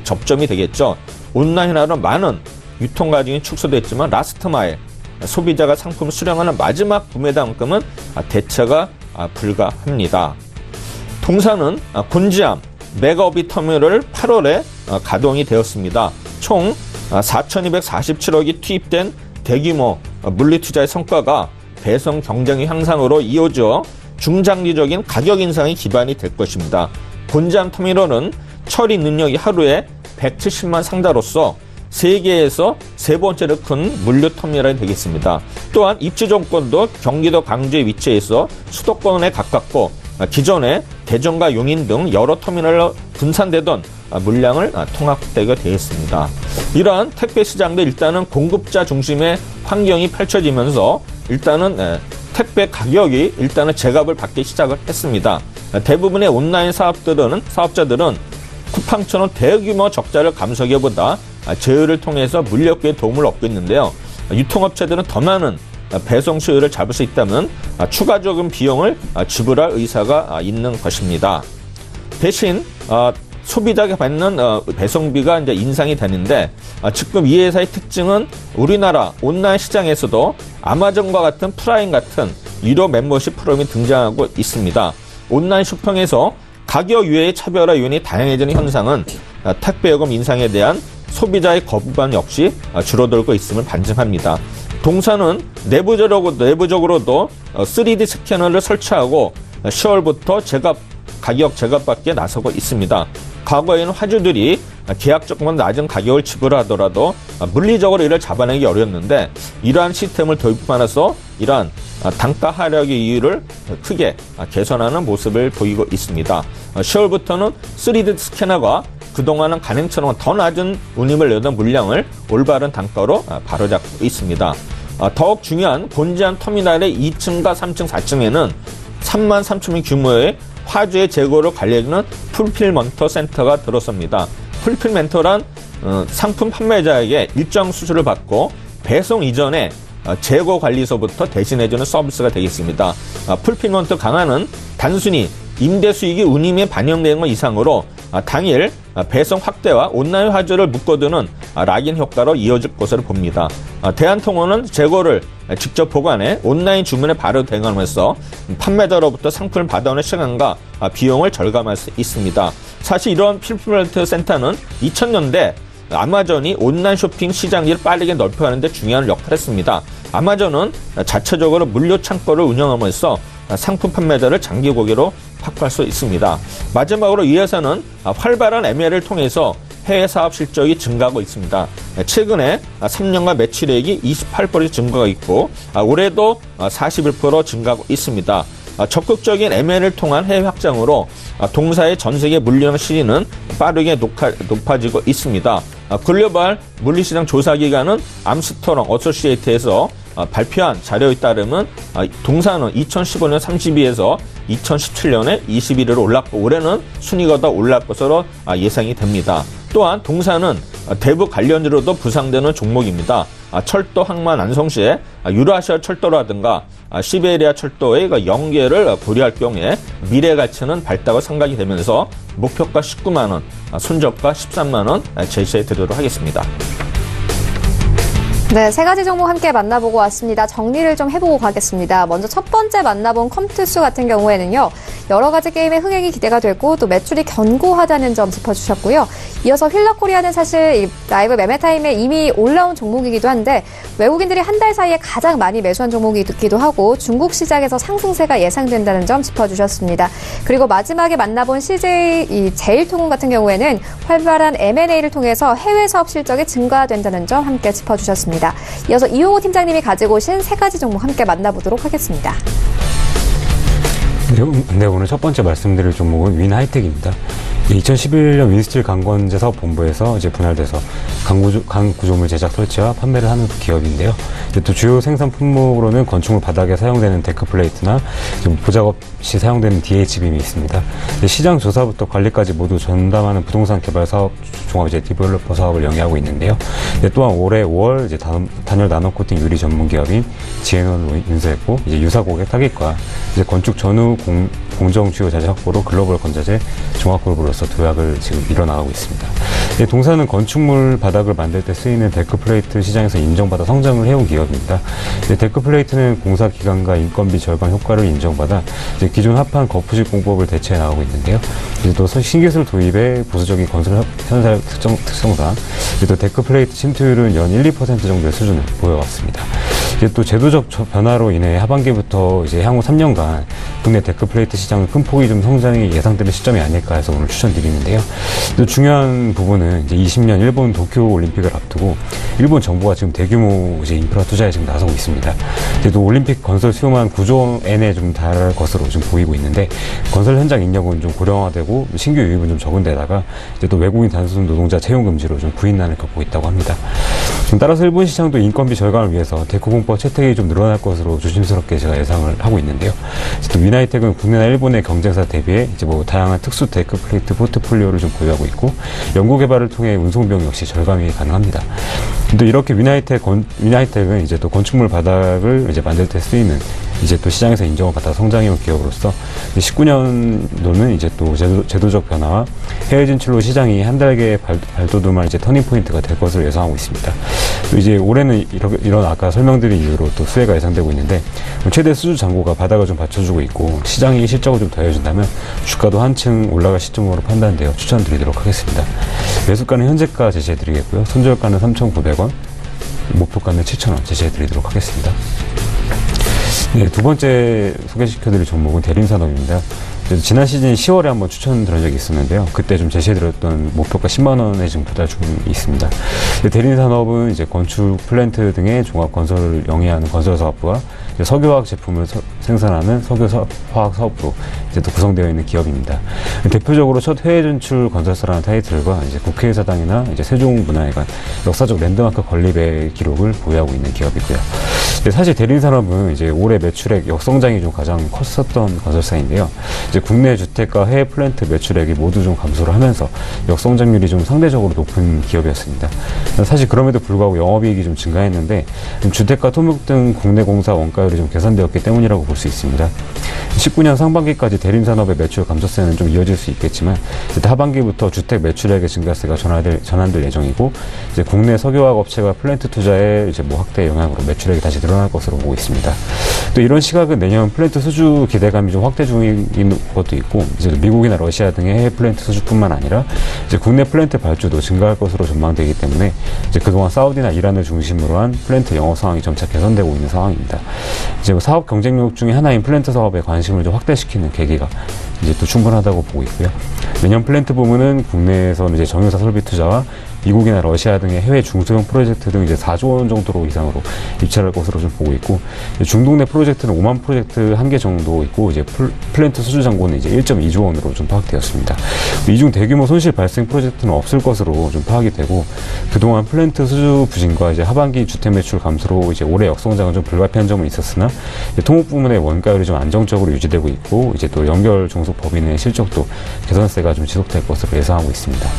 접점이 되겠죠. 온라인화로 많은 유통 과정이 축소됐지만 라스트 마일, 소비자가 상품을 수령하는 마지막 구매단금은 대체가 불가합니다. 동사는 곤지암 메가오빗 터미널을 8월에 가동이 되었습니다. 총 4,247억이 투입된 대규모 물리투자의 성과가 배송 경쟁 향상으로 이어져 중장기적인 가격 인상이 기반이 될 것입니다. 곤지암 터미널은 처리 능력이 하루에 170만 상자로서 세계에서 세 번째로 큰 물류 터미널이 되겠습니다. 또한 입지 정권도 경기도 광주에 위치해서 수도권에 가깝고 기존에 대전과 용인 등 여러 터미널로 분산되던 물량을 통합되게 되었습니다. 이러한 택배 시장도 일단은 공급자 중심의 환경이 펼쳐지면서 일단은 택배 가격이 일단은 제값을 받기 시작을 했습니다. 대부분의 온라인 사업자들은 쿠팡처럼 대규모 적자를 감수하기보다 제휴를 통해서 물류에 도움을 얻고 있는데요. 유통업체들은 더 많은 배송 수요를 잡을 수 있다면 추가적인 비용을 지불할 의사가 있는 것입니다. 대신 소비자가 받는 배송비가 이제 인상이 되는데 지금 이 회사의 특징은 우리나라 온라인 시장에서도 아마존과 같은 프라임 같은 유료 멤버십 프로그램이 등장하고 있습니다. 온라인 쇼핑에서 가격 외의 차별화 요인이 다양해지는 현상은 택배 요금 인상에 대한 소비자의 거부감 역시 줄어들고 있음을 반증합니다. 동사는 내부적으로도 3D 스캐너를 설치하고 10월부터 가격 제값받기에 나서고 있습니다. 과거에는 화주들이 계약적으로 낮은 가격을 지불하더라도 물리적으로 이를 잡아내기 어려웠는데 이러한 시스템을 도입하면서 이러한 단가 하락의 이유를 크게 개선하는 모습을 보이고 있습니다. 10월부터는 3D 스캐너가 그동안은 가능처럼 더 낮은 운임을 내던 물량을 올바른 단가로 바로잡고 있습니다. 더욱 중요한 곤지암 터미널의 2층과 3층, 4층에는 3만 3천 규모의 화주의 재고를 관리해주는 풀필먼터 센터가 들어섭니다. 풀필먼터란 상품 판매자에게 일정 수수료를 받고 배송 이전에 재고 관리소부터 대신해주는 서비스가 되겠습니다. 풀필먼터 강화는 단순히 임대 수익이 운임에 반영되는 것 이상으로 당일 배송 확대와 온라인 화주를 묶어두는 락인 효과로 이어질 것으로 봅니다. 대한통운은 재고를 직접 보관해 온라인 주문에 바로 대응하면서 판매자로부터 상품을 받아오는 시간과 비용을 절감할 수 있습니다. 사실 이런 풀필먼트 센터는 2000년대 아마존이 온라인 쇼핑 시장을 빠르게 넓혀가는 데 중요한 역할을 했습니다. 아마존은 자체적으로 물류 창고를 운영하면서 상품 판매자를 장기 고객으로 확보할 수 있습니다. 마지막으로 이 회사는 활발한 M&A를 통해서 해외 사업 실적이 증가하고 있습니다. 최근에 3년간 매출액이 28% 증가가 있고 올해도 41% 증가하고 있습니다. 적극적인 M&A를 통한 해외 확장으로 동사의 전 세계 물량 시리는 빠르게 높아지고 있습니다. 글로벌 물리시장 조사기관은 암스트롱 어소시에이트에서 발표한 자료에 따르면 동사는 2015년 32에서 2017년에 21위로 올랐고 올해는 순위가 더 올라갈 것으로 예상이 됩니다. 또한 동사는 대북 관련주로도 부상되는 종목입니다. 철도, 항만, 안성시에 유라시아 철도라든가 시베리아 철도의 연계를 고려할 경우에 미래 가치는 밝다고 생각이 되면서 목표가 19만 원, 손절가 13만 원 제시해 드리도록 하겠습니다. 네, 세 가지 종목 함께 만나보고 왔습니다. 정리를 좀 해보고 가겠습니다. 먼저 첫 번째 만나본 컴투스 같은 경우에는요. 여러 가지 게임의 흥행이 기대가 되고 또 매출이 견고하다는 점 짚어주셨고요. 이어서 휠러코리아는 사실 라이브 매매타임에 이미 올라온 종목이기도 한데 외국인들이 한 달 사이에 가장 많이 매수한 종목이기도 하고 중국 시장에서 상승세가 예상된다는 점 짚어주셨습니다. 그리고 마지막에 만나본 CJ 제일통운 같은 경우에는 활발한 M&A를 통해서 해외 사업 실적이 증가된다는 점 함께 짚어주셨습니다. 이어서 이용호 팀장님이 가지고 오신 세 가지 종목 함께 만나보도록 하겠습니다. 네, 오늘 첫 번째 말씀드릴 종목은 윈하이텍입니다. 2011년 윈스틸 강건제 사업본부에서 이제 분할돼서 강 구조물 제작 설치와 판매를 하는 기업인데요. 또 주요 생산 품목으로는 건축물 바닥에 사용되는 데크 플레이트나 보작 없이 사용되는 DH빔이 있습니다. 시장 조사부터 관리까지 모두 전담하는 부동산 개발 사업 종합 디벨로퍼 사업을 영위하고 있는데요. 또한 올해 5월 단열 나노 코팅 유리 전문 기업인 지앤원을 인수했고 유사 고객 타깃과 건축 전후 공정 주요 자재 확보로 글로벌 건자재 종합그룹으로서 도약을 지금 이뤄나가고 있습니다. 동사는 건축물 바닥을 만들 때 쓰이는 데크 플레이트 시장에서 인정받아 성장을 해온 기업입니다. 데크 플레이트는 공사 기간과 인건비 절감 효과를 인정받아 기존 합판 거푸집 공법을 대체해 나가고 있는데요. 또 신기술 도입에 보수적인 건설 현상 특성상 또 데크 플레이트 침투율은 연 1~2% 정도의 수준을 보여왔습니다. 또 제도적 변화로 인해 하반기부터 향후 3년간 국내 데크 플레이트 시장은 큰 폭이 좀 성장이 예상되는 시점이 아닐까 해서 오늘 추천드리는데요. 또 중요한 부분은 20년 일본 도쿄 올림픽을 앞두고 일본 정부가 지금 대규모 인프라 투자에 지금 나서고 있습니다. 또 올림픽 건설 수요만 9조 엔에 좀 달할 것으로 좀 보이고 있는데 건설 현장 인력은 좀 고령화되고 신규 유입은 좀 적은 데다가 또 외국인 단순 노동자 채용 금지로 좀 부인난을 겪고 있다고 합니다. 따라서 일본 시장도 인건비 절감을 위해서 데크 공법 채택이 좀 늘어날 것으로 조심스럽게 제가 예상을 하고 있는데요. 또 위나이텍은 국내나 일본의 경쟁사 대비해 다양한 특수 데크 플레이트 포트폴리오를 좀 보유하고 있고 연구 개발을 통해 운송 비용 역시 절감이 가능합니다. 또 이렇게 위나이텍은 또 건축물 바닥을 만들 때 쓰이는 또 시장에서 인정을 받아 성장해온 기업으로서 19년도는 또 제도적 변화와 해외 진출로 시장이 한 달계 발돋움할 터닝 포인트가 될 것으로 예상하고 있습니다. 또 올해는 이런 아까 설명드린 이유로 또 수혜가 예상되고 있는데 최대 수주 잔고가 바닥을 좀 받쳐주고 있고 시장이 실적을 좀 더해준다면 주가도 한층 올라갈 시점으로 판단되어 추천드리도록 하겠습니다. 매수가는 현재가 제시해드리겠고요. 손절가는 3,900원, 목표가는 7,000원 제시해드리도록 하겠습니다. 네, 두 번째 소개시켜드릴 종목은 대림산업입니다. 지난 시즌 10월에 한번 추천드린 적이 있었는데요. 그때 좀 제시해드렸던 목표가 10만원에 지금 도달 중에 있습니다. 대림산업은 건축 플랜트 등의 종합건설을 영위하는 건설사업부와 석유화학 제품을 생산하는 석유화학 사업부로 또 구성되어 있는 기업입니다. 대표적으로 첫 해외 진출 건설사라는 타이틀과 국회의사당이나 세종문화회관 역사적 랜드마크 건립의 기록을 보유하고 있는 기업이고요. 사실 대림산업은 올해 매출액 역성장이 좀 가장 컸었던 건설사인데요. 국내 주택과 해외 플랜트 매출액이 모두 좀 감소를 하면서 역성장률이 좀 상대적으로 높은 기업이었습니다. 사실 그럼에도 불구하고 영업이익이 좀 증가했는데 주택과 토목 등 국내 공사 원가율이 좀 개선되었기 때문이라고 볼 수 있습니다. 19년 상반기까지 대림산업의 매출 감소세는 좀 이어질 수 있겠지만 하반기부터 주택 매출액의 증가세가 전환될 예정이고 국내 석유화학 업체가 플랜트 투자의 확대 영향으로 매출액이 다시 늘어날 것으로 보고 있습니다. 또 이런 시각은 내년 플랜트 수주 기대감이 좀 확대 중인 것도 있고 미국이나 러시아 등의 해외 플랜트 수주뿐만 아니라 국내 플랜트 발주도 증가할 것으로 전망되기 때문에 그동안 사우디나 이란을 중심으로 한 플랜트 영업 상황이 점차 개선되고 있는 상황입니다. 사업 경쟁력 중에 하나인 플랜트 사업에 관심을 좀 확대시키는 계기가 또 충분하다고 보고 있고요. 내년 플랜트 부문은 국내에서 정유사 설비 투자와 미국이나 러시아 등의 해외 중소형 프로젝트 등 4조 원 정도로 이상으로 입찰할 것으로 좀 보고 있고 중동 내 프로젝트는 5만 프로젝트 1개 정도 있고 플랜트 수주 잔고는 1.2조 원으로 좀 파악되었습니다. 이 중 대규모 손실 발생 프로젝트는 없을 것으로 좀 파악이 되고 그동안 플랜트 수주 부진과 하반기 주택 매출 감소로 올해 역성장은 좀 불가피한 점은 있었으나 토목 부문의 원가율이 좀 안정적으로 유지되고 있고 또 연결 종속 법인의 실적도 개선세가 좀 지속될 것으로 예상하고 있습니다.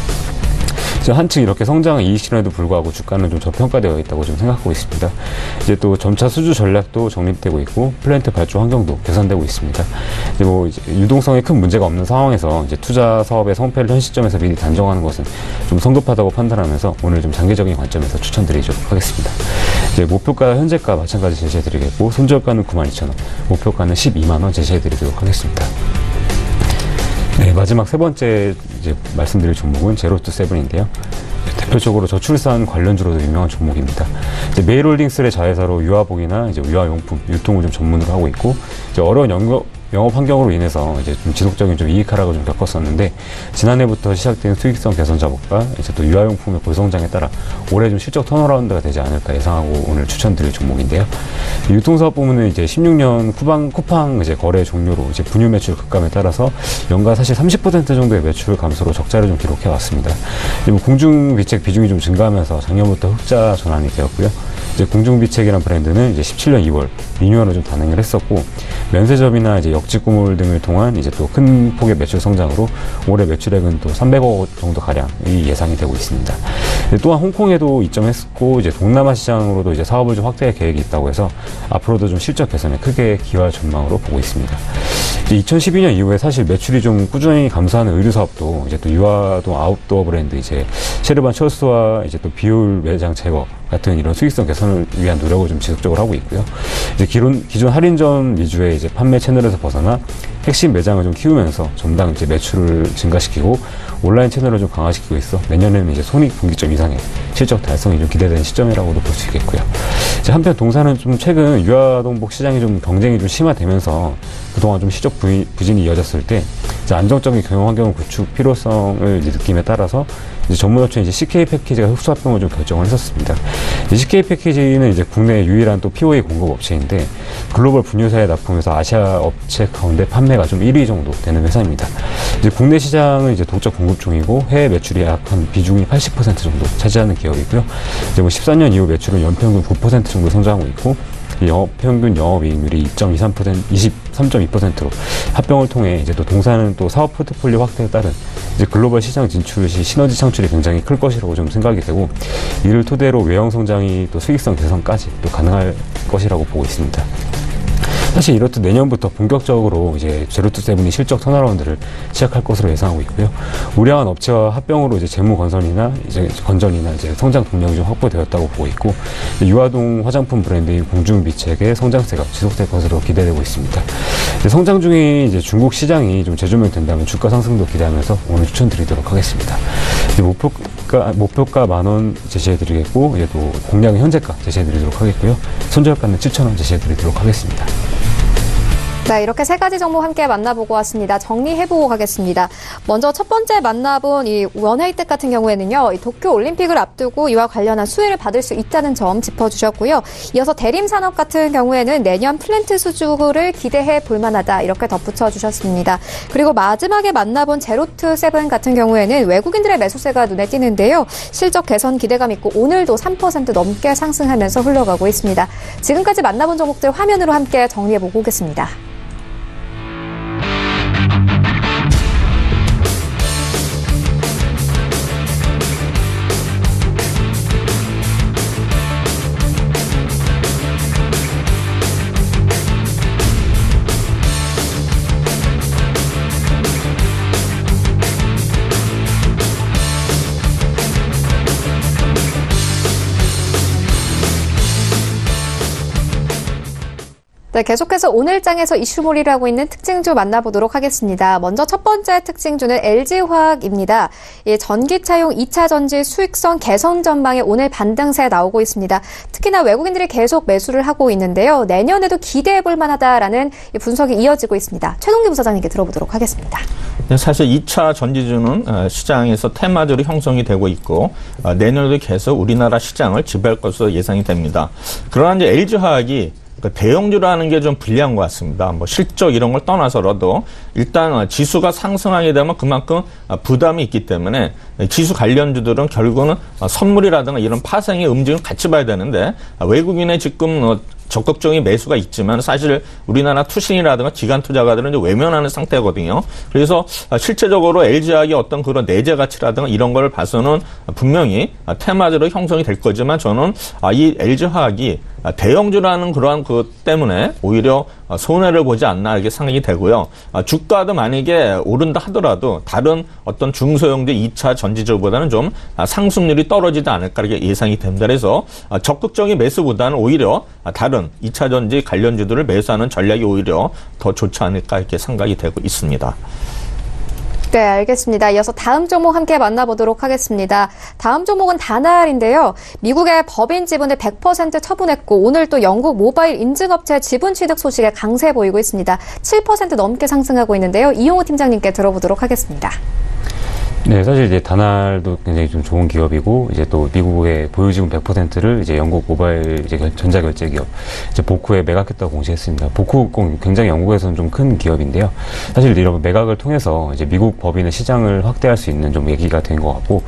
한층 이렇게 성장한 이익 실현에도 불구하고 주가는 좀 저평가되어 있다고 좀 생각하고 있습니다. 또 점차 수주 전략도 정립되고 있고 플랜트 발주 환경도 개선되고 있습니다. 유동성에 큰 문제가 없는 상황에서 투자 사업의 성패를 현 시점에서 미리 단정하는 것은 좀 성급하다고 판단하면서 오늘 좀 장기적인 관점에서 추천드리도록 하겠습니다. 목표가 현재가 마찬가지 제시해드리겠고 손절가는 92,000원, 목표가는 12만원 제시해드리도록 하겠습니다. 네, 마지막 세 번째 말씀드릴 종목은 제로투세븐인데요. 대표적으로 저출산 관련주로도 유명한 종목입니다. 메일홀딩스의 자회사로 유아복이나 유아용품 유통을 좀 전문으로 하고 있고 어려운 영업 환경으로 인해서 이제 좀 지속적인 좀 이익 하락을 좀 겪었었는데 지난해부터 시작된 수익성 개선 작업과 이제 또 유아용품의 고성장에 따라 올해 좀 실적 턴어라운드가 되지 않을까 예상하고 오늘 추천드릴 종목인데요. 유통사업 부문은 이제 16년 쿠팡 이제 거래 종료로 이제 분유 매출 급감에 따라서 연간 사실 30% 정도의 매출 감소로 적자를 좀 기록해 왔습니다. 공중비책 비중이 좀 증가하면서 작년부터 흑자 전환이 되었고요. 이제 공중비책이라는 브랜드는 이제 17년 2월 리뉴얼을 좀 단행을 했었고 면세점이나 이제 역직구몰 등을 통한 이제 또 큰 폭의 매출 성장으로 올해 매출액은 또 300억 정도 가량이 예상이 되고 있습니다. 또한 홍콩에도 입점했고 이제 동남아 시장으로도 이제 사업을 좀 확대할 계획이 있다고 해서 앞으로도 좀 실적 개선에 크게 기여할 전망으로 보고 있습니다. 이제 2012년 이후에 사실 매출이 좀 꾸준히 감소하는 의류 사업도 이제 또 유아동 아웃도어 브랜드 이제 셰르반 철수와 이제 또 비율 매장 제거 같은 이런 수익성 개선을 위한 노력을 좀 지속적으로 하고 있고요. 이제 기존 할인점 위주의 이제 판매 채널에서 벗어나 핵심 매장을 좀 키우면서 점당 이제 매출을 증가시키고 온라인 채널을 좀 강화시키고 있어 내년에는 이제 손익 분기점 이상의 실적 달성이 좀 기대되는 시점이라고도 볼 수 있겠고요. 이제 한편 동사는 좀 최근 유아동복 시장이 좀 경쟁이 좀 심화되면서 그동안 좀 실적 부진이 이어졌을 때 이제 안정적인 경영 환경 구축 필요성을 이제 느낌에 따라서 이제 전문업체 이제 CK 패키지가 흡수 합병을 좀 결정을 했었습니다. CK 패키지는 이제 국내 유일한 또 POA 공급 업체인데 글로벌 분유사에 납품해서 아시아 업체 가운데 판매가 좀 1위 정도 되는 회사입니다. 이제 국내 시장은 이제 독자 공급 중이고 해외 매출이 약 한 비중이 80% 정도 차지하는 기업이고요. 이제 14년 이후 매출은 연평균 9% 정도 성장하고 있고 평균 영업이익률이 23.2%로 합병을 통해 이제 또 동사는 또 사업 포트폴리오 확대에 따른 이제 글로벌 시장 진출 시 시너지 창출이 굉장히 클 것이라고 좀 생각이 되고 이를 토대로 외형 성장이 또 수익성 개선까지 또 가능할 것이라고 보고 있습니다. 사실 이렇듯 내년부터 본격적으로 이제 제로투세븐이 실적 턴어라운드를 시작할 것으로 예상하고 있고요. 우량한 업체와 합병으로 이제 재무 건전이나 이제 성장 동력이 좀 확보되었다고 보고 있고 유아동 화장품 브랜드인 공중비책의 성장세가 지속될 것으로 기대되고 있습니다. 성장 중인 이제 중국 시장이 좀 재조명된다면 주가 상승도 기대하면서 오늘 추천드리도록 하겠습니다. 목표가 10,000원 제시해드리겠고 이제 또 공략은 현재가 제시해드리도록 하겠고요. 손절가는 7,000원 제시해드리도록 하겠습니다. 네, 이렇게 세 가지 정보 함께 만나보고 왔습니다. 정리해보고 가겠습니다. 먼저 첫 번째 만나본 이 원헤이텍 같은 경우에는요, 이 도쿄 올림픽을 앞두고 이와 관련한 수혜를 받을 수 있다는 점 짚어주셨고요. 이어서 대림산업 같은 경우에는 내년 플랜트 수주를 기대해 볼만하다 이렇게 덧붙여 주셨습니다. 그리고 마지막에 만나본 제로투세븐 같은 경우에는 외국인들의 매수세가 눈에 띄는데요. 실적 개선 기대감 있고 오늘도 3% 넘게 상승하면서 흘러가고 있습니다. 지금까지 만나본 종목들 화면으로 함께 정리해보고 오겠습니다. 네, 계속해서 오늘 장에서 이슈몰이를 하고 있는 특징주 만나보도록 하겠습니다. 먼저 첫 번째 특징주는 LG화학입니다. 전기차용 2차 전지 수익성 개선 전망에 오늘 반등세 나오고 있습니다. 특히나 외국인들이 계속 매수를 하고 있는데요. 내년에도 기대해볼 만하다라는 분석이 이어지고 있습니다. 최동기 부사장님께 들어보도록 하겠습니다. 네, 사실 2차 전지주는 시장에서 테마주로 형성이 되고 있고 내년에도 계속 우리나라 시장을 지배할 것으로 예상이 됩니다. 그러나 이제 LG화학이 대형주라는 게 좀 불리한 것 같습니다. 뭐 실적 이런 걸 떠나서라도 일단 지수가 상승하게 되면 그만큼 부담이 있기 때문에 지수 관련주들은 결국은 선물이라든가 이런 파생의 움직임을 같이 봐야 되는데 외국인의 지금 적극적인 매수가 있지만 사실 우리나라 투신이라든가 기관 투자가들은 이제 외면하는 상태거든요. 그래서 실제적으로 LG화학이 어떤 그런 내재 가치라든가 이런 걸 봐서는 분명히 테마주로 형성이 될 거지만 저는 이 LG화학이 대형주라는 그러한 것 때문에 오히려 손해를 보지 않나 이렇게 생각이 되고요. 주가도 만약에 오른다 하더라도 다른 어떤 중소형주 2차 전지주보다는 좀 상승률이 떨어지지 않을까 이렇게 예상이 됩니다. 그래서 적극적인 매수보다는 오히려 다른 2차 전지 관련주들을 매수하는 전략이 오히려 더 좋지 않을까 이렇게 생각이 되고 있습니다. 네, 알겠습니다. 이어서 다음 종목 함께 만나보도록 하겠습니다. 다음 종목은 다날인데요. 미국의 법인 지분을 100% 처분했고 오늘 또 영국 모바일 인증업체 지분 취득 소식에 강세 보이고 있습니다. 7% 넘게 상승하고 있는데요. 이용호 팀장님께 들어보도록 하겠습니다. 네, 사실 이제 다날도 굉장히 좀 좋은 기업이고, 이제 또 미국의 보유지분 100%를 이제 영국 모바일 이제 전자결제 기업, 이제 보쿠에 매각했다고 공시했습니다. 보쿠 굉장히 영국에서는 좀 큰 기업인데요. 사실 이런 매각을 통해서 이제 미국 법인의 시장을 확대할 수 있는 좀 얘기가 된 것 같고,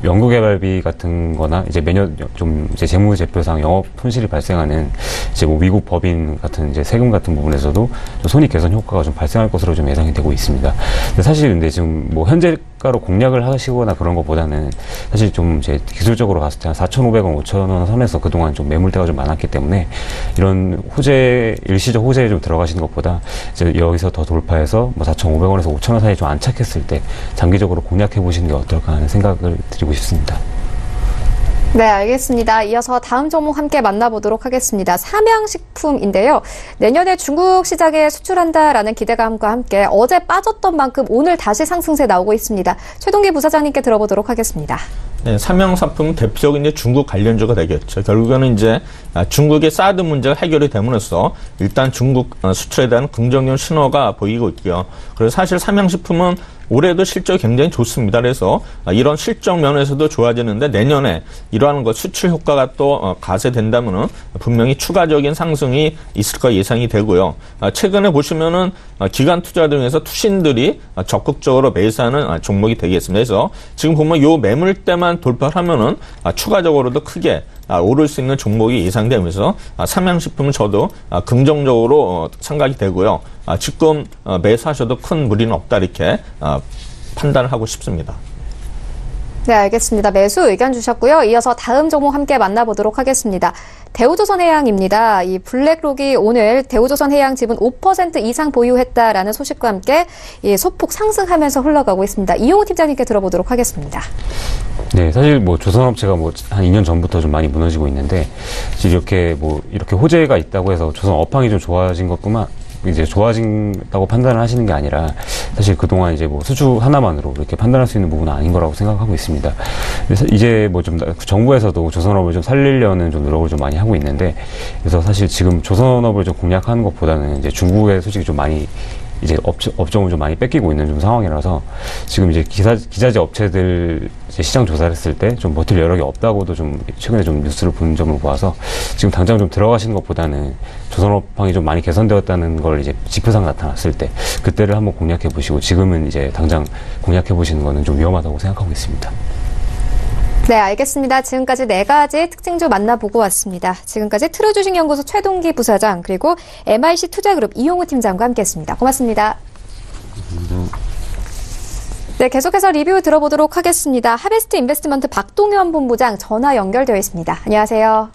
연구개발비 같은 거나 이제 매년 좀 이제 재무제표상 영업 손실이 발생하는 이제 뭐 미국 법인 같은 이제 세금 같은 부분에서도 좀 손익 개선 효과가 좀 발생할 것으로 좀 예상이 되고 있습니다. 근데 사실 근데 지금 뭐 현재가로 공략을 하시거나 그런 것보다는 사실 좀 이제 기술적으로 봤을 때 한 4,500원, 5,000원 선에서 그동안 좀 매물대가 좀 많았기 때문에 이런 호재, 일시적 호재에 좀 들어가시는 것보다 이제 여기서 더 돌파해서 뭐 4,500원에서 5,000원 사이에 좀 안착했을 때 장기적으로 공략해 보시는 게 어떨까 하는 생각을 드리고 싶습니다. 네, 알겠습니다. 이어서 다음 종목 함께 만나보도록 하겠습니다. 삼양식품인데요. 내년에 중국 시장에 수출한다라는 기대감과 함께 어제 빠졌던 만큼 오늘 다시 상승세 나오고 있습니다. 최동기 부사장님께 들어보도록 하겠습니다. 네, 삼양식품은 대표적인 이제 중국 관련주가 되겠죠. 결국에는 이제 중국의 사드 문제가 해결이 됨으로써 일단 중국 수출에 대한 긍정적 신호가 보이고 있고요. 그래서 사실 삼양식품은 올해도 실적이 굉장히 좋습니다. 그래서 이런 실적 면에서도 좋아지는데 내년에 이러한 것 수출 효과가 또 가세된다면은 분명히 추가적인 상승이 있을 거 예상이 되고요. 최근에 보시면은 기관 투자 등에서 투신들이 적극적으로 매수하는 종목이 되겠습니다. 그래서 지금 보면 요 매물대만 돌파하면은 추가적으로도 크게 오를 수 있는 종목이 예상되면서 삼양식품은 저도 긍정적으로 생각이 되고요. 지금 매수하셔도 큰 무리는 없다 이렇게 판단을 하고 싶습니다. 네, 알겠습니다. 매수 의견 주셨고요. 이어서 다음 종목 함께 만나보도록 하겠습니다. 대우조선해양입니다. 이 블랙록이 오늘 대우조선해양 지분 5% 이상 보유했다라는 소식과 함께 소폭 상승하면서 흘러가고 있습니다. 이용호 팀장님께 들어보도록 하겠습니다. 네, 사실 뭐 조선업체가 뭐 한 2년 전부터 좀 많이 무너지고 있는데 이렇게 호재가 있다고 해서 조선 업황이 좀 좋아진 것뿐만 이제 좋아진다고 판단을 하시는 게 아니라 사실 그동안 이제 뭐 수주 하나만으로 이렇게 판단할 수 있는 부분은 아닌 거라고 생각하고 있습니다. 그래서 이제 뭐 좀 정부에서도 조선업을 좀 살리려는 좀 노력을 좀 많이 하고 있는데 그래서 사실 지금 조선업을 좀 공략하는 것보다는 이제 중국에 솔직히 좀 많이 이제 업종을 좀 많이 뺏기고 있는 좀 상황이라서 지금 이제 기자재 업체들 이제 시장 조사를 했을 때 좀 버틸 여력이 없다고도 좀 최근에 좀 뉴스를 본 점을 보아서 지금 당장 좀 들어가시는 것보다는 조선업황이 좀 많이 개선되었다는 걸 이제 지표상 나타났을 때 그때를 한번 공략해 보시고 지금은 이제 당장 공략해 보시는 거는 좀 위험하다고 생각하고 있습니다. 네, 알겠습니다. 지금까지 4가지 특징주 만나보고 왔습니다. 지금까지 트루주식연구소 최동기 부사장 그리고 MIC 투자그룹 이용우 팀장과 함께했습니다. 고맙습니다. 네, 계속해서 리뷰 들어보도록 하겠습니다. 하베스트 인베스트먼트 박동현 본부장 전화 연결되어 있습니다. 안녕하세요.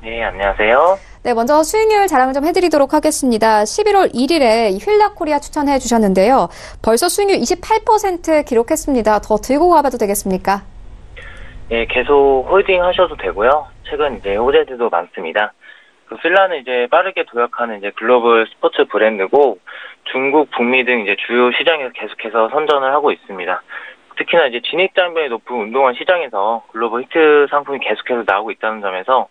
네, 안녕하세요. 네, 먼저 수익률 자랑을 좀 해드리도록 하겠습니다. 11월 1일에 휠라코리아 추천해 주셨는데요. 벌써 수익률 28% 기록했습니다. 더 들고 가봐도 되겠습니까? 예, 계속 홀딩 하셔도 되고요. 최근 이제 호재들도 많습니다. 그 필라는 이제 빠르게 도약하는 이제 글로벌 스포츠 브랜드고 중국, 북미 등 이제 주요 시장에서 계속해서 선전을 하고 있습니다. 특히나 이제 진입 장벽이 높은 운동화 시장에서 글로벌 히트 상품이 계속해서 나오고 있다는 점에서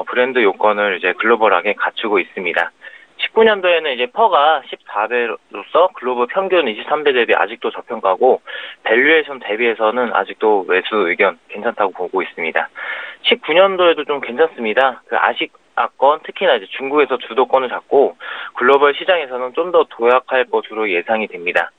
브랜드 요건을 이제 글로벌하게 갖추고 있습니다. 19년도에는 이제 퍼가 14배로서 글로벌 평균 23배 대비 아직도 저평가고 밸류에이션 대비해서는 아직도 매수 의견 괜찮다고 보고 있습니다. 19년도에도 좀 괜찮습니다. 그 아시아권 특히나 이제 중국에서 주도권을 잡고 글로벌 시장에서는 좀 더 도약할 것으로 예상이 됩니다.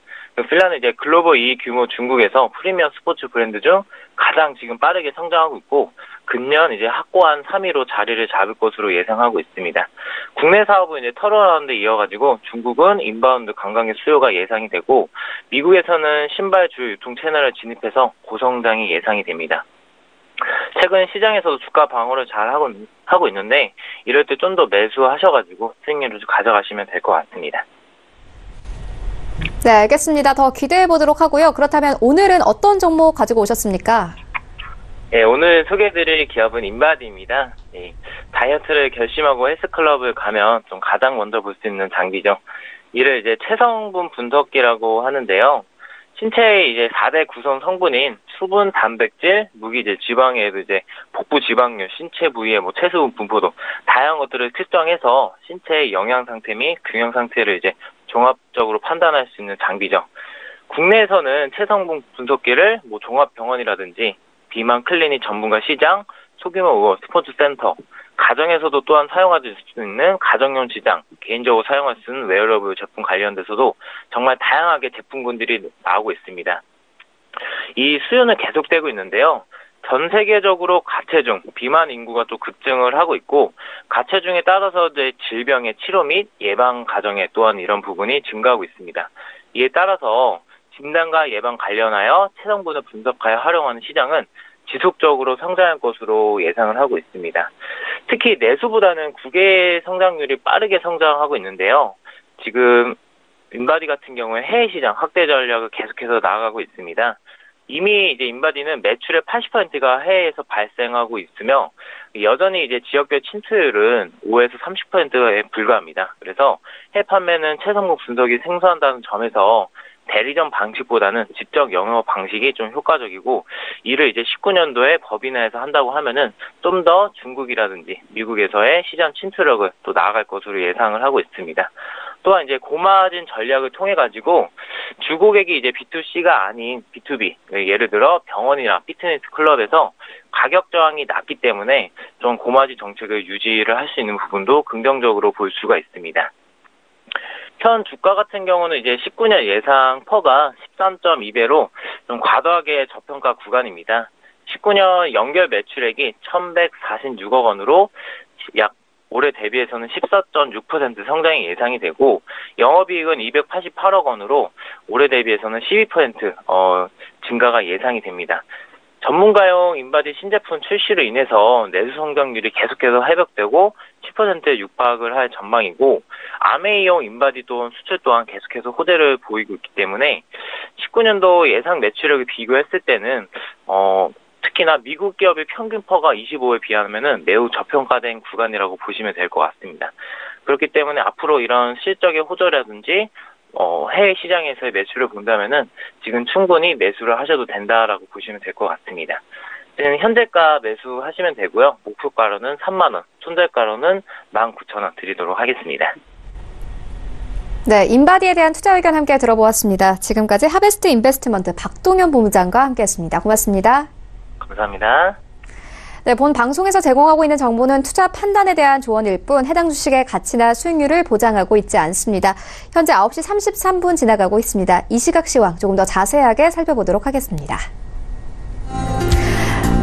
필라는 이제 글로벌 2위 규모 중국에서 프리미엄 스포츠 브랜드 중 가장 지금 빠르게 성장하고 있고 금년 이제 확고한 3위로 자리를 잡을 것으로 예상하고 있습니다. 국내 사업은 이제 턴어라운드 이어가지고 중국은 인바운드 관광객 수요가 예상이 되고 미국에서는 신발 주요 유통 채널을 진입해서 고성장이 예상이 됩니다. 최근 시장에서도 주가 방어를 잘 하고 있는데 이럴 때 좀 더 매수하셔가지고 수익률을 가져가시면 될 것 같습니다. 네, 알겠습니다. 더 기대해 보도록 하고요. 그렇다면 오늘은 어떤 종목 가지고 오셨습니까? 네, 오늘 소개해드릴 기업은 인바디입니다. 네, 다이어트를 결심하고 헬스클럽을 가면 좀 가장 먼저 볼 수 있는 장비죠. 이를 이제 체성분 분석기라고 하는데요. 신체의 이제 4대 구성 성분인 수분, 단백질, 무기질, 지방에도 이제 복부 지방류, 신체 부위의 뭐 체수분 분포도 다양한 것들을 측정해서 신체의 영양 상태 및 균형 상태를 이제 종합적으로 판단할 수 있는 장비죠. 국내에서는 체성분 분석기를 뭐 종합병원이라든지 비만 클리닉 전문가 시장, 소규모 의원 스포츠 센터, 가정에서도 또한 사용할 수 있는 가정용 지장, 개인적으로 사용할 수 있는 웨어러블 제품 관련돼서도 정말 다양하게 제품군들이 나오고 있습니다. 이 수요는 계속되고 있는데요. 전 세계적으로 가체중, 비만 인구가 또 급증을 하고 있고 가체중에 따라서 이제 질병의 치료 및 예방 과정에 또한 이런 부분이 증가하고 있습니다. 이에 따라서 진단과 예방 관련하여 체성분을 분석하여 활용하는 시장은 지속적으로 성장할 것으로 예상을 하고 있습니다. 특히 내수보다는 국외 성장률이 빠르게 성장하고 있는데요. 지금 인바디 같은 경우에 해외 시장 확대 전략을 계속해서 나아가고 있습니다. 이미 이제 인바디는 매출의 80%가 해외에서 발생하고 있으며 여전히 이제 지역별 침투율은 5에서 30%에 불과합니다. 그래서 해외 판매는 체성분 분석이 생소한다는 점에서 대리점 방식보다는 직접 영업 방식이 좀 효과적이고 이를 이제 19년도에 법인화해서 한다고 하면은 좀 더 중국이라든지 미국에서의 시장 침투력을 또 나아갈 것으로 예상을 하고 있습니다. 또한 이제 고마진 전략을 통해 가지고 주고객이 이제 B2C가 아닌 B2B, 예를 들어 병원이나 피트니스 클럽에서 가격 저항이 낮기 때문에 좀 고마진 정책을 유지를 할 수 있는 부분도 긍정적으로 볼 수가 있습니다. 현 주가 같은 경우는 이제 19년 예상 퍼가 13.2배로 좀 과도하게 저평가 구간입니다. 19년 연결 매출액이 1,146억 원으로 약 올해 대비해서는 14.6% 성장이 예상이 되고 영업이익은 288억 원으로 올해 대비해서는 12% 증가가 예상이 됩니다. 전문가용 인바디 신제품 출시로 인해서 내수 성장률이 계속해서 회복되고 10%에 육박을 할 전망이고 아메이용 인바디 또한 수출 또한 계속해서 호재를 보이고 있기 때문에 19년도 예상 매출액을 비교했을 때는 특히나 미국 기업의 평균 퍼가 25에 비하면은 매우 저평가된 구간이라고 보시면 될 것 같습니다. 그렇기 때문에 앞으로 이런 실적의 호조라든지 해외 시장에서의 매출을 본다면은 지금 충분히 매수를 하셔도 된다라고 보시면 될 것 같습니다. 현재가 매수하시면 되고요. 목표가로는 3만 원, 손절가로는 19,000원 드리도록 하겠습니다. 네, 인바디에 대한 투자 의견 함께 들어보았습니다. 지금까지 하베스트 인베스트먼트 박동현 본부장과 함께했습니다. 고맙습니다. 감사합니다. 네, 본 방송에서 제공하고 있는 정보는 투자 판단에 대한 조언일 뿐 해당 주식의 가치나 수익률을 보장하고 있지 않습니다. 현재 9시 33분 지나가고 있습니다. 이 시각 시황 조금 더 자세하게 살펴보도록 하겠습니다.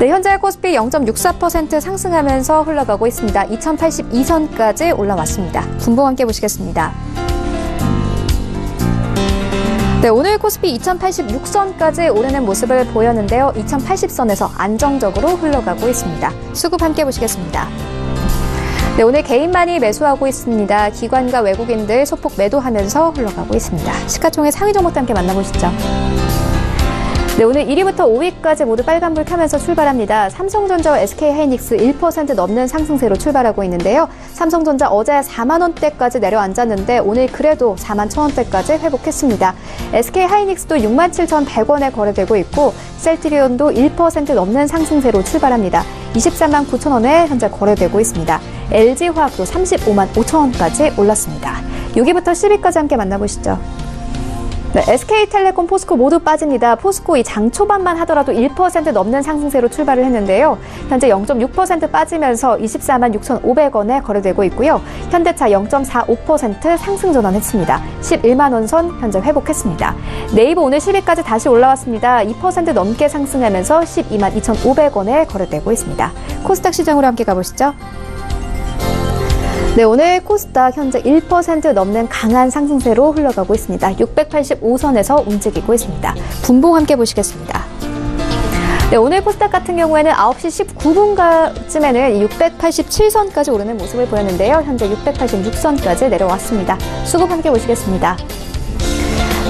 네, 현재 코스피 0.64% 상승하면서 흘러가고 있습니다. 2082선까지 올라왔습니다. 분봉 함께 보시겠습니다. 네, 오늘 코스피 2086선까지 오르는 모습을 보였는데요. 2080선에서 안정적으로 흘러가고 있습니다. 수급 함께 보시겠습니다. 네, 오늘 개인만이 매수하고 있습니다. 기관과 외국인들 소폭 매도하면서 흘러가고 있습니다. 시가총액 상위 종목도 함께 만나보시죠. 네, 오늘 1위부터 5위까지 모두 빨간불 켜면서 출발합니다. 삼성전자와 SK하이닉스 1% 넘는 상승세로 출발하고 있는데요. 삼성전자 어제 4만 원대까지 내려앉았는데 오늘 그래도 4만 1,000원대까지 회복했습니다. SK하이닉스도 6만 7,100원에 거래되고 있고 셀트리온도 1% 넘는 상승세로 출발합니다. 23만 9,000원에 현재 거래되고 있습니다. LG화학도 35만 5,000원까지 올랐습니다. 6위부터 10위까지 함께 만나보시죠. 네, SK텔레콤, 포스코 모두 빠집니다. 포스코 이 장 초반만 하더라도 1% 넘는 상승세로 출발을 했는데요. 현재 0.6% 빠지면서 24만 6,500원에 거래되고 있고요. 현대차 0.45% 상승 전환했습니다. 11만 원 선 현재 회복했습니다. 네이버 오늘 10위까지 다시 올라왔습니다. 2% 넘게 상승하면서 12만 2,500원에 거래되고 있습니다. 코스닥 시장으로 함께 가보시죠. 네, 오늘 코스닥 현재 1% 넘는 강한 상승세로 흘러가고 있습니다. 685선에서 움직이고 있습니다. 분봉 함께 보시겠습니다. 네, 오늘 코스닥 같은 경우에는 9시 19분쯤에는 687선까지 오르는 모습을 보였는데요. 현재 686선까지 내려왔습니다. 수급 함께 보시겠습니다.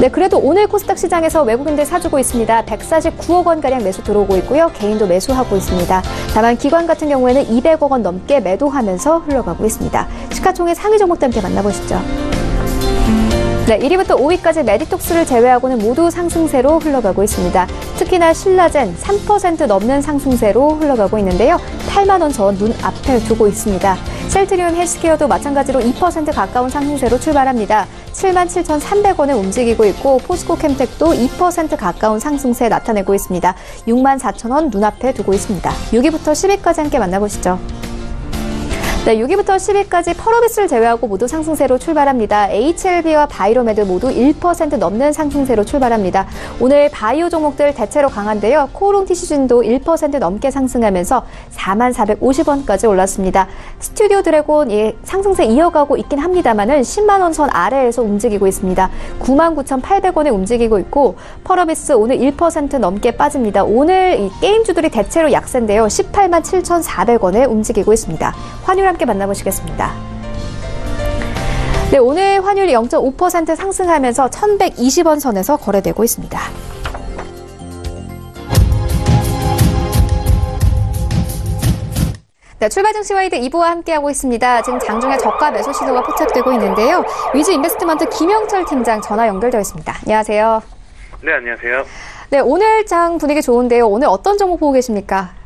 네, 그래도 오늘 코스닥 시장에서 외국인들 사주고 있습니다. 149억 원가량 매수 들어오고 있고요. 개인도 매수하고 있습니다. 다만 기관 같은 경우에는 200억 원 넘게 매도하면서 흘러가고 있습니다. 시가총액 상위 종목도 함께 만나보시죠. 네, 1위부터 5위까지 메디톡스를 제외하고는 모두 상승세로 흘러가고 있습니다. 특히나 신라젠 3% 넘는 상승세로 흘러가고 있는데요. 8만 원 전 눈앞에 두고 있습니다. 셀트리온 헬스케어도 마찬가지로 2% 가까운 상승세로 출발합니다. 77,300원에 움직이고 있고 포스코 캠텍도 2% 가까운 상승세 나타내고 있습니다. 64,000원 눈앞에 두고 있습니다. 6위부터 10위까지 함께 만나보시죠. 네, 6위부터 10위까지 펄어비스를 제외하고 모두 상승세로 출발합니다. HLB와 바이로메드 모두 1% 넘는 상승세로 출발합니다. 오늘 바이오 종목들 대체로 강한데요. 코오롱 TC진도 1% 넘게 상승하면서 4450원까지 올랐습니다. 스튜디오 드래곤 상승세 이어가고 있긴 합니다만은 10만 원 선 아래에서 움직이고 있습니다. 99,800원에 움직이고 있고 펄어비스 오늘 1% 넘게 빠집니다. 오늘 이 게임주들이 대체로 약세인데요. 187,400원에 움직이고 있습니다. 환율 함께 만나보시겠습니다. 네, 오늘 환율이 0.5% 상승하면서 1120원 선에서 거래되고 있습니다. 네, 출발 증시 와이드 2부와 함께하고 있습니다. 지금 장중에 저가 매수 신호가 포착되고 있는데요. 위즈 인베스트먼트 김영철 팀장 전화 연결되어 있습니다. 안녕하세요. 네, 안녕하세요. 네, 오늘 장 분위기 좋은데요. 오늘 어떤 종목 보고 계십니까?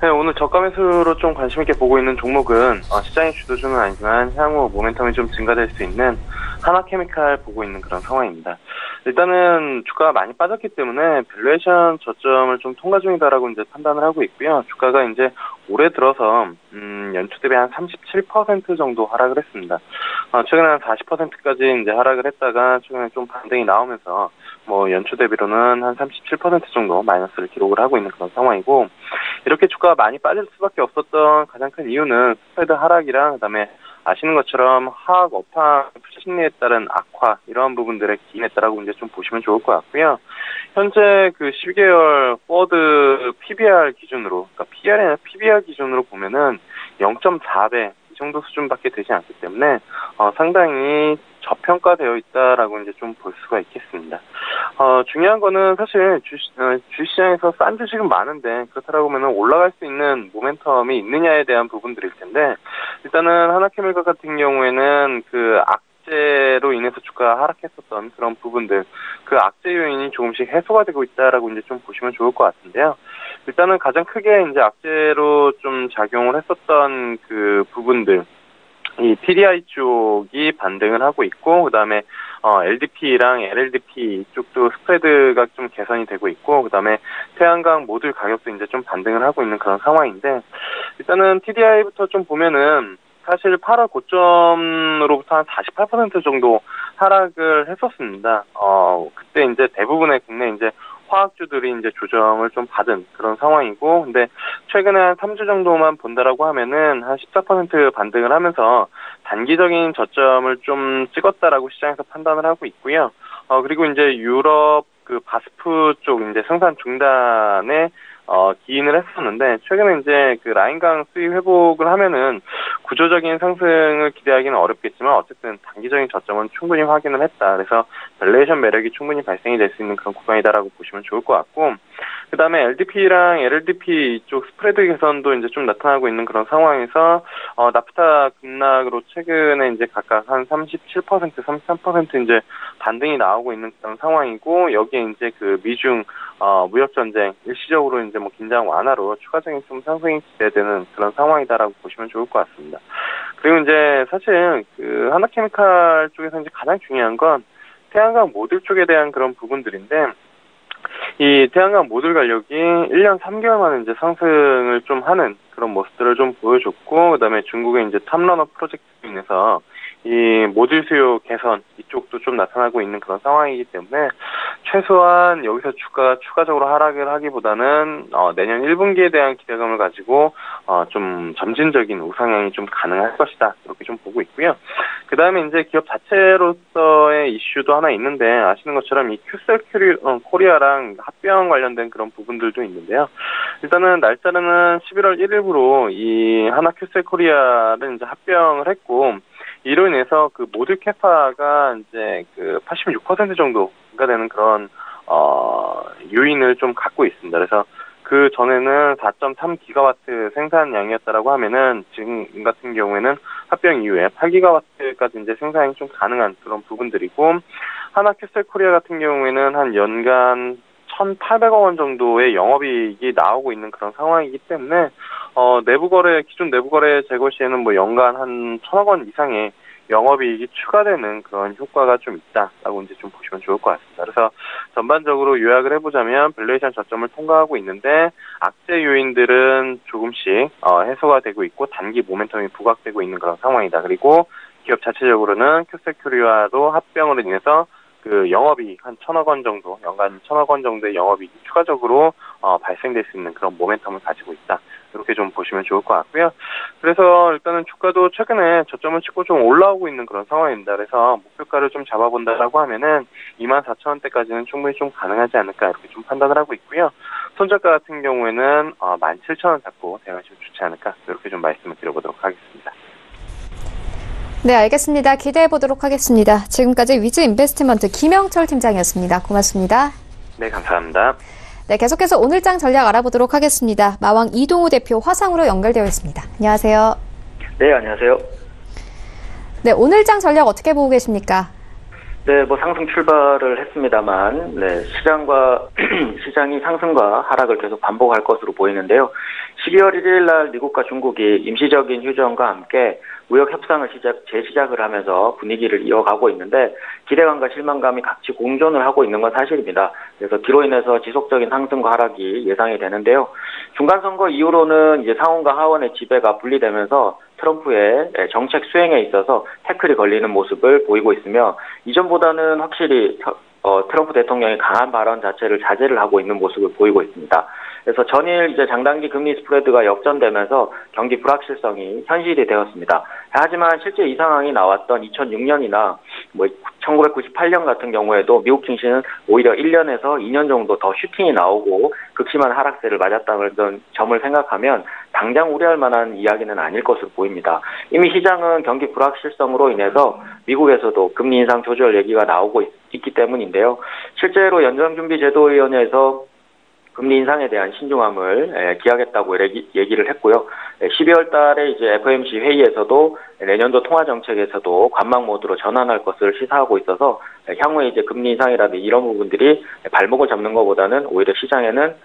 네, 오늘 저가 매수로 좀 관심 있게 보고 있는 종목은 시장의 주도주는 아니지만 향후 모멘텀이 좀 증가될 수 있는 하나케미칼 보고 있는 그런 상황입니다. 일단은 주가가 많이 빠졌기 때문에 밸류에이션 저점을 좀 통과 중이다라고 이제 판단을 하고 있고요. 주가가 이제 올해 들어서 연초 대비 한 37% 정도 하락을 했습니다. 최근에 한 40%까지 이제 하락을 했다가 최근에 좀 반등이 나오면서 연초 대비로는 한 37% 정도 마이너스를 기록을 하고 있는 그런 상황이고, 이렇게 주가가 많이 빠질 수밖에 없었던 가장 큰 이유는 스프레드 하락이랑 그다음에 아시는 것처럼 화학 업황 투자 심리에 따른 악화 이러한 부분들의 기인했다라고 이제 좀 보시면 좋을 것 같고요. 현재 그 12개월 포워드 PBR 기준으로, 그러니까 PR이나 PBR 기준으로 보면은 0.4배 이 정도 수준밖에 되지 않기 때문에 상당히 저평가되어 있다라고 이제 좀 볼 수가 있겠습니다. 중요한 거는 사실 주시장에서 싼 주식은 많은데 그렇다고 하면 올라갈 수 있는 모멘텀이 있느냐에 대한 부분들일 텐데, 일단은 하나케미칼 같은 경우에는 그 악재로 인해서 주가가 하락했었던 그런 부분들, 그 악재 요인이 조금씩 해소가 되고 있다라고 이제 좀 보시면 좋을 것 같은데요. 일단은 가장 크게 이제 악재로 좀 작용을 했었던 그 부분들, 이 TDI 쪽이 반등을 하고 있고, 그 다음에 LDP랑 LLDP 쪽도 스프레드가 좀 개선이 되고 있고, 그 다음에 태양광 모듈 가격도 이제 좀 반등을 하고 있는 그런 상황인데, 일단은 TDI부터 좀 보면은 사실 8월 고점으로부터 한 48% 정도 하락을 했었습니다. 그때 이제 대부분의 국내 이제 화학주들이 이제 조정을 좀 받은 그런 상황이고, 근데 최근에 한 3주 정도만 본다라고 하면은 한 14% 반등을 하면서 단기적인 저점을 좀 찍었다라고 시장에서 판단을 하고 있고요. 그리고 이제 유럽 그 바스프 쪽 이제 생산 중단에 기인을 했었는데, 최근에 이제 그 라인강 수입 회복을 하면은 구조적인 상승을 기대하기는 어렵겠지만 어쨌든 단기적인 저점은 충분히 확인을 했다. 그래서 밸류에이션 매력이 충분히 발생이 될 수 있는 그런 구간이다라고 보시면 좋을 것 같고, 그 다음에 LDP랑 LLDP 이쪽 스프레드 개선도 이제 좀 나타나고 있는 그런 상황에서 나프타 급락으로 최근에 이제 각각 한 37%, 33% 이제 반등이 나오고 있는 그런 상황이고, 여기에 이제 그 미중 무역 전쟁 일시적으로 이제 긴장 완화로 추가적인 좀 상승이 기대되는 그런 상황이다라고 보시면 좋을 것 같습니다. 그리고 이제 사실 그 하나케미칼 쪽에서 이제 가장 중요한 건 태양광 모듈 쪽에 대한 그런 부분들인데, 이 태양광 모듈 가격이 1년 3개월 만에 이제 상승을 좀 하는 그런 모습들을 좀 보여줬고, 그다음에 중국의 이제 탑러너 프로젝트로 인해서 이 모듈 수요 개선 이쪽도 좀 나타나고 있는 그런 상황이기 때문에 최소한 여기서 주가가 추가적으로 하락을 하기보다는 내년 1분기에 대한 기대감을 가지고 좀 점진적인 우상향이 좀 가능할 것이다, 이렇게 좀 보고 있고요. 그 다음에 이제 기업 자체로서의 이슈도 하나 있는데, 아시는 것처럼 이 큐셀 코리아랑 합병 관련된 그런 부분들도 있는데요. 일단은 날짜는 11월 1일부로 이 하나 큐셀 코리아를 이제 합병을 했고, 이로 인해서 그 모듈 캐파가 이제 그 86% 정도가 되는 그런 요인을 좀 갖고 있습니다. 그래서 그 전에는 4.3기가와트 생산량이었다라고 하면은 지금 같은 경우에는 합병 이후에 8기가와트까지 이제 생산이 좀 가능한 그런 부분들이고, 하나 큐셀코리아 같은 경우에는 한 연간 1,800억 원 정도의 영업이익이 나오고 있는 그런 상황이기 때문에 기존 내부거래 재고 시에는 뭐 연간 한 1,000억 원 이상의 영업이익이 추가되는 그런 효과가 좀 있다라고 이제 좀 보시면 좋을 것 같습니다. 그래서 전반적으로 요약을 해보자면 밸류에이션 저점을 통과하고 있는데 악재 요인들은 조금씩 해소가 되고 있고 단기 모멘텀이 부각되고 있는 그런 상황이다. 그리고 기업 자체적으로는 큐셀코리아도 합병으로 인해서 그 영업이익 한 1,000억 원 정도, 연간 1,000억 원 정도의 영업이익이 추가적으로 발생될 수 있는 그런 모멘텀을 가지고 있다. 이렇게 좀 보시면 좋을 것 같고요. 그래서 일단은 주가도 최근에 저점을 찍고 좀 올라오고 있는 그런 상황입니다. 그래서 목표가를 좀 잡아본다라고 하면은 24,000원대까지는 충분히 좀 가능하지 않을까 이렇게 좀 판단을 하고 있고요. 손절가 같은 경우에는 17,000원 잡고 대응하시면 좋지 않을까 이렇게 좀 말씀을 드려보도록 하겠습니다. 네, 알겠습니다. 기대해 보도록 하겠습니다. 지금까지 위즈 인베스트먼트 김영철 팀장이었습니다. 고맙습니다. 네, 감사합니다. 네, 계속해서 오늘장 전략 알아보도록 하겠습니다. 마왕 이동우 대표 화상으로 연결되어 있습니다. 안녕하세요. 네, 안녕하세요. 네, 오늘장 전략 어떻게 보고 계십니까? 네, 상승 출발을 했습니다만, 네, 시장이 상승과 하락을 계속 반복할 것으로 보이는데요. 12월 1일 날 미국과 중국이 임시적인 휴전과 함께 무역 협상을 재시작을 하면서 분위기를 이어가고 있는데 기대감과 실망감이 같이 공존을 하고 있는 건 사실입니다. 그래서 뒤로 인해서 지속적인 상승과 하락이 예상이 되는데요. 중간 선거 이후로는 이제 상원과 하원의 지배가 분리되면서 트럼프의 정책 수행에 있어서 태클이 걸리는 모습을 보이고 있으며 이전보다는 확실히 트럼프 대통령의 강한 발언 자체를 자제를 하고 있는 모습을 보이고 있습니다. 그래서 전일 이제 장단기 금리 스프레드가 역전되면서 경기 불확실성이 현실이 되었습니다. 하지만 실제 이 상황이 나왔던 2006년이나 1998년 같은 경우에도 미국 증시는 오히려 1년에서 2년 정도 더 슈팅이 나오고 극심한 하락세를 맞았다는 점을 생각하면 당장 우려할 만한 이야기는 아닐 것으로 보입니다. 이미 시장은 경기 불확실성으로 인해서 미국에서도 금리 인상 조절 얘기가 나오고 있기 때문인데요. 실제로 연정준비제도위원회에서 금리 인상에 대한 신중함을 기하겠다고 얘기를 했고요. 12월 달에 이제 FOMC 회의에서도 내년도 통화 정책에서도 관망 모드로 전환할 것을 시사하고 있어서 향후에 이제 금리 인상이라든지 이런 부분들이 발목을 잡는 것보다는 오히려 시장에는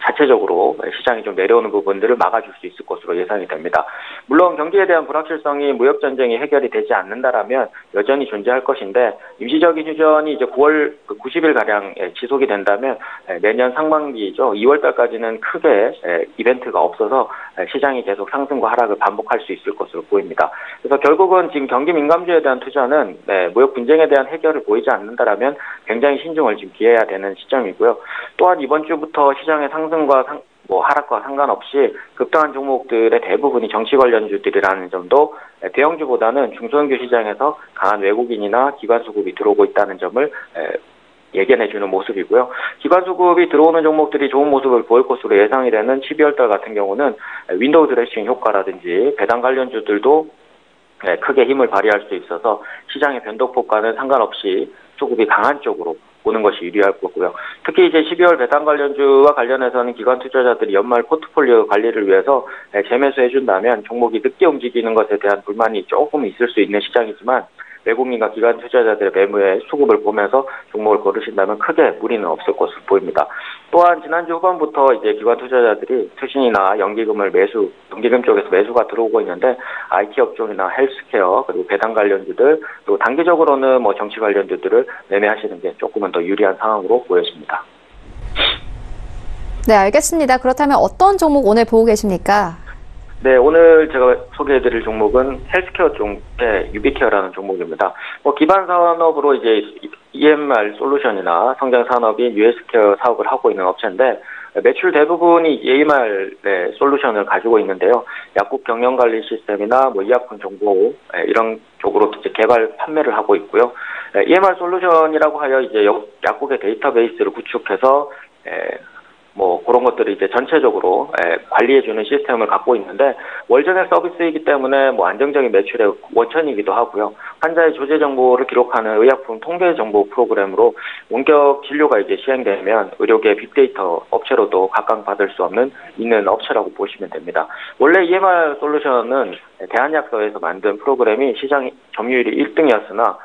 자체적으로 시장이 좀 내려오는 부분들을 막아줄 수 있을 것으로 예상이 됩니다. 물론 경기에 대한 불확실성이 무역전쟁이 해결이 되지 않는다라면 여전히 존재할 것인데 임시적인 휴전이 이제 9월 90일가량 지속이 된다면 내년 상반기죠. 2월 달까지는 크게 이벤트가 없어서 시장이 계속 상승과 하락을 반복할 수 있을 것으로 보입니다. 그래서 결국은 지금 경기 민감주에 대한 투자는 무역 분쟁에 대한 해결을 보이지 않는다라면 굉장히 신중을 지금 기해야 되는 시점이고요. 또한 이번 주부터 시장의 상승과 하락과 상관없이 급등한 종목들의 대부분이 정치 관련주들이라는 점도 대형주보다는 중소형주 시장에서 강한 외국인이나 기관 수급이 들어오고 있다는 점을 예견해주는 모습이고요. 기관 수급이 들어오는 종목들이 좋은 모습을 보일 것으로 예상이 되는 12월 달 같은 경우는 윈도우 드레싱 효과라든지 배당 관련주들도 크게 힘을 발휘할 수 있어서 시장의 변동폭과는 상관없이 수급이 강한 쪽으로 보는 것이 유리할 거고요. 특히 이제 12월 배당 관련주와 관련해서는 기관 투자자들이 연말 포트폴리오 관리를 위해서 재매수해준다면 종목이 늦게 움직이는 것에 대한 불만이 조금 있을 수 있는 시장이지만 외국인과 기관 투자자들의 매물의 수급을 보면서 종목을 고르신다면 크게 무리는 없을 것으로 보입니다. 또한 지난주 후반부터 이제 기관 투자자들이 투신이나 연기금 쪽에서 매수가 들어오고 있는데 IT 업종이나 헬스케어 그리고 배당 관련주들 또 단기적으로는 정치 관련주들을 매매하시는 게 조금은 더 유리한 상황으로 보여집니다. 네, 알겠습니다. 그렇다면 어떤 종목 오늘 보고 계십니까? 네, 오늘 제가 소개해드릴 종목은 헬스케어 쪽의 유비케어라는 종목입니다. 기반 산업으로 이제 EMR 솔루션이나 성장 산업인 US케어 사업을 하고 있는 업체인데 매출 대부분이 EMR 솔루션을 가지고 있는데요. 약국 경영 관리 시스템이나 의약품 정보 이런 쪽으로 이제 개발 판매를 하고 있고요. EMR 솔루션이라고 하여 이제 약국의 데이터베이스를 구축해서 뭐 그런 것들을 이제 전체적으로 관리해주는 시스템을 갖고 있는데 월정액 서비스이기 때문에 뭐 안정적인 매출의 원천이기도 하고요. 환자의 조제 정보를 기록하는 의약품 통계 정보 프로그램으로 원격 진료가 이제 시행되면 의료계 빅데이터 업체로도 각광받을 수 없는 있는 업체라고 보시면 됩니다. 원래 EMR 솔루션은 대한약서에서 만든 프로그램이 시장 점유율이 1등이었으나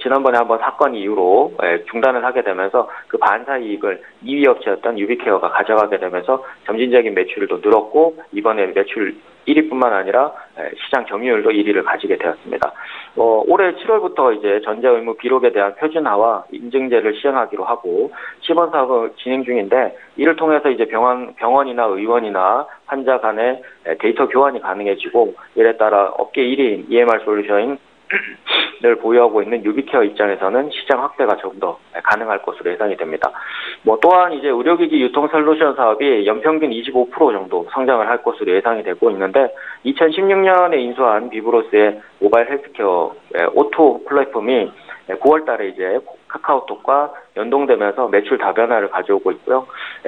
지난번에 한번 사건 이후로 중단을 하게 되면서 그 반사 이익을 2위 업체였던 유비케어가 가져가게 되면서 점진적인 매출도 늘었고 이번에 매출 1위뿐만 아니라 시장 점유율도 1위를 가지게 되었습니다. 올해 7월부터 이제 전자 의무 기록에 대한 표준화와 인증제를 시행하기로 하고 시범 사업을 진행 중인데 이를 통해서 이제 병원이나 의원이나 환자 간의 데이터 교환이 가능해지고 이에 따라 업계 1위인 EMR 솔루션인 를 보유하고 있는 유비케어 입장에서는 시장 확대가 조금 더 가능할 것으로 예상이 됩니다. 또한 이제 의료기기 유통 솔루션 사업이 연평균 25% 정도 성장을 할 것으로 예상이 되고 있는데 2016년에 인수한 비브로스의 모바일 헬스케어 오토 플랫폼이 9월 달에 이제 카카오톡과 연동되면서 매출 다변화를 가져오고 있고요.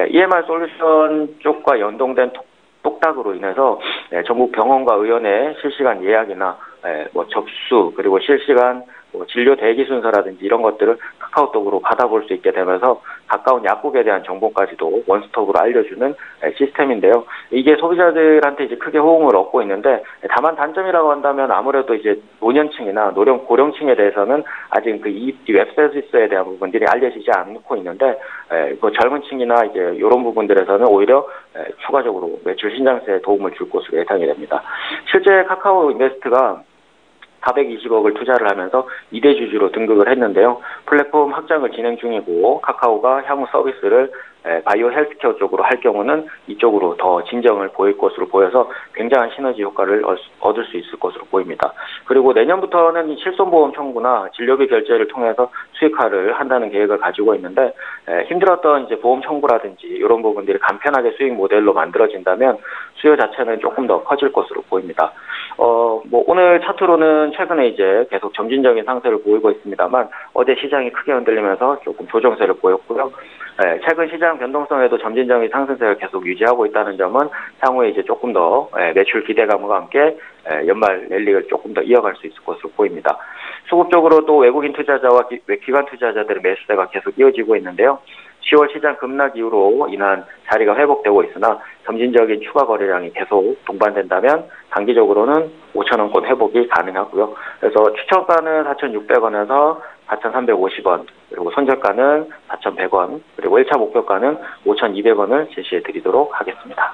EMR 솔루션 쪽과 연동된 똑딱으로 인해서 전국 병원과 의원의 실시간 예약이나 접수 그리고 실시간 진료 대기 순서라든지 이런 것들을 카카오톡으로 받아볼 수 있게 되면서 가까운 약국에 대한 정보까지도 원스톱으로 알려주는 시스템인데요. 이게 소비자들한테 이제 크게 호응을 얻고 있는데 다만 단점이라고 한다면 아무래도 이제 노년층이나 고령층에 대해서는 아직 이 웹 서비스에 대한 부분들이 알려지지 않고 있는데 젊은 층이나 이제 이런 부분들에서는 오히려 추가적으로 매출 신장세에 도움을 줄 것으로 예상이 됩니다. 실제 카카오 인베스트가 420억을 투자를 하면서 2대 주주로 등극을 했는데요. 플랫폼 확장을 진행 중이고 카카오가 향후 서비스를 바이오 헬스케어 쪽으로 할 경우는 이쪽으로 더 진정을 보일 것으로 보여서 굉장한 시너지 효과를 얻을 수 있을 것으로 보입니다. 그리고 내년부터는 실손보험 청구나 진료비 결제를 통해서 수익화를 한다는 계획을 가지고 있는데 힘들었던 이제 보험 청구라든지 이런 부분들이 간편하게 수익 모델로 만들어진다면 수요 자체는 조금 더 커질 것으로 보입니다. 오늘 차트로는 최근에 이제 계속 점진적인 상세를 보이고 있습니다만 어제 시장이 크게 흔들리면서 조금 조정세를 보였고요. 최근 시장 변동성에도 점진적인 상승세를 계속 유지하고 있다는 점은 향후에 이제 조금 더 매출 기대감과 함께 연말 랠리를 조금 더 이어갈 수 있을 것으로 보입니다. 수급적으로 또 외국인 투자자와 기관 투자자들의 매수세가 계속 이어지고 있는데요. 10월 시장 급락 이후로 인한 자리가 회복되고 있으나 점진적인 추가 거래량이 계속 동반된다면 단기적으로는 5,000원권 회복이 가능하고요. 그래서 추천가는 4,600원에서 4,350원, 그리고 손절가는 4,100원, 그리고 1차 목표가는 5,200원을 제시해 드리도록 하겠습니다.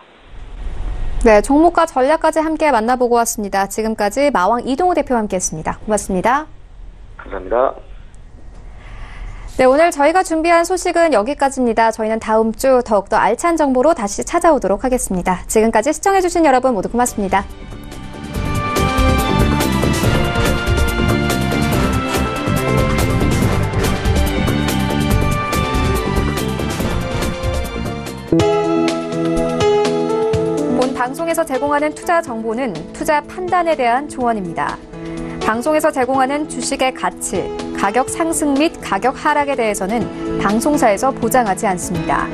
네, 종목과 전략까지 함께 만나보고 왔습니다. 지금까지 마왕 이동우 대표와 함께했습니다. 고맙습니다. 감사합니다. 네, 오늘 저희가 준비한 소식은 여기까지입니다. 저희는 다음 주 더욱더 알찬 정보로 다시 찾아오도록 하겠습니다. 지금까지 시청해주신 여러분 모두 고맙습니다. 본 방송에서 제공하는 투자 정보는 투자 판단에 대한 조언입니다. 방송에서 제공하는 주식의 가치, 가격 상승 및 가격 하락에 대해서는 방송사에서 보장하지 않습니다.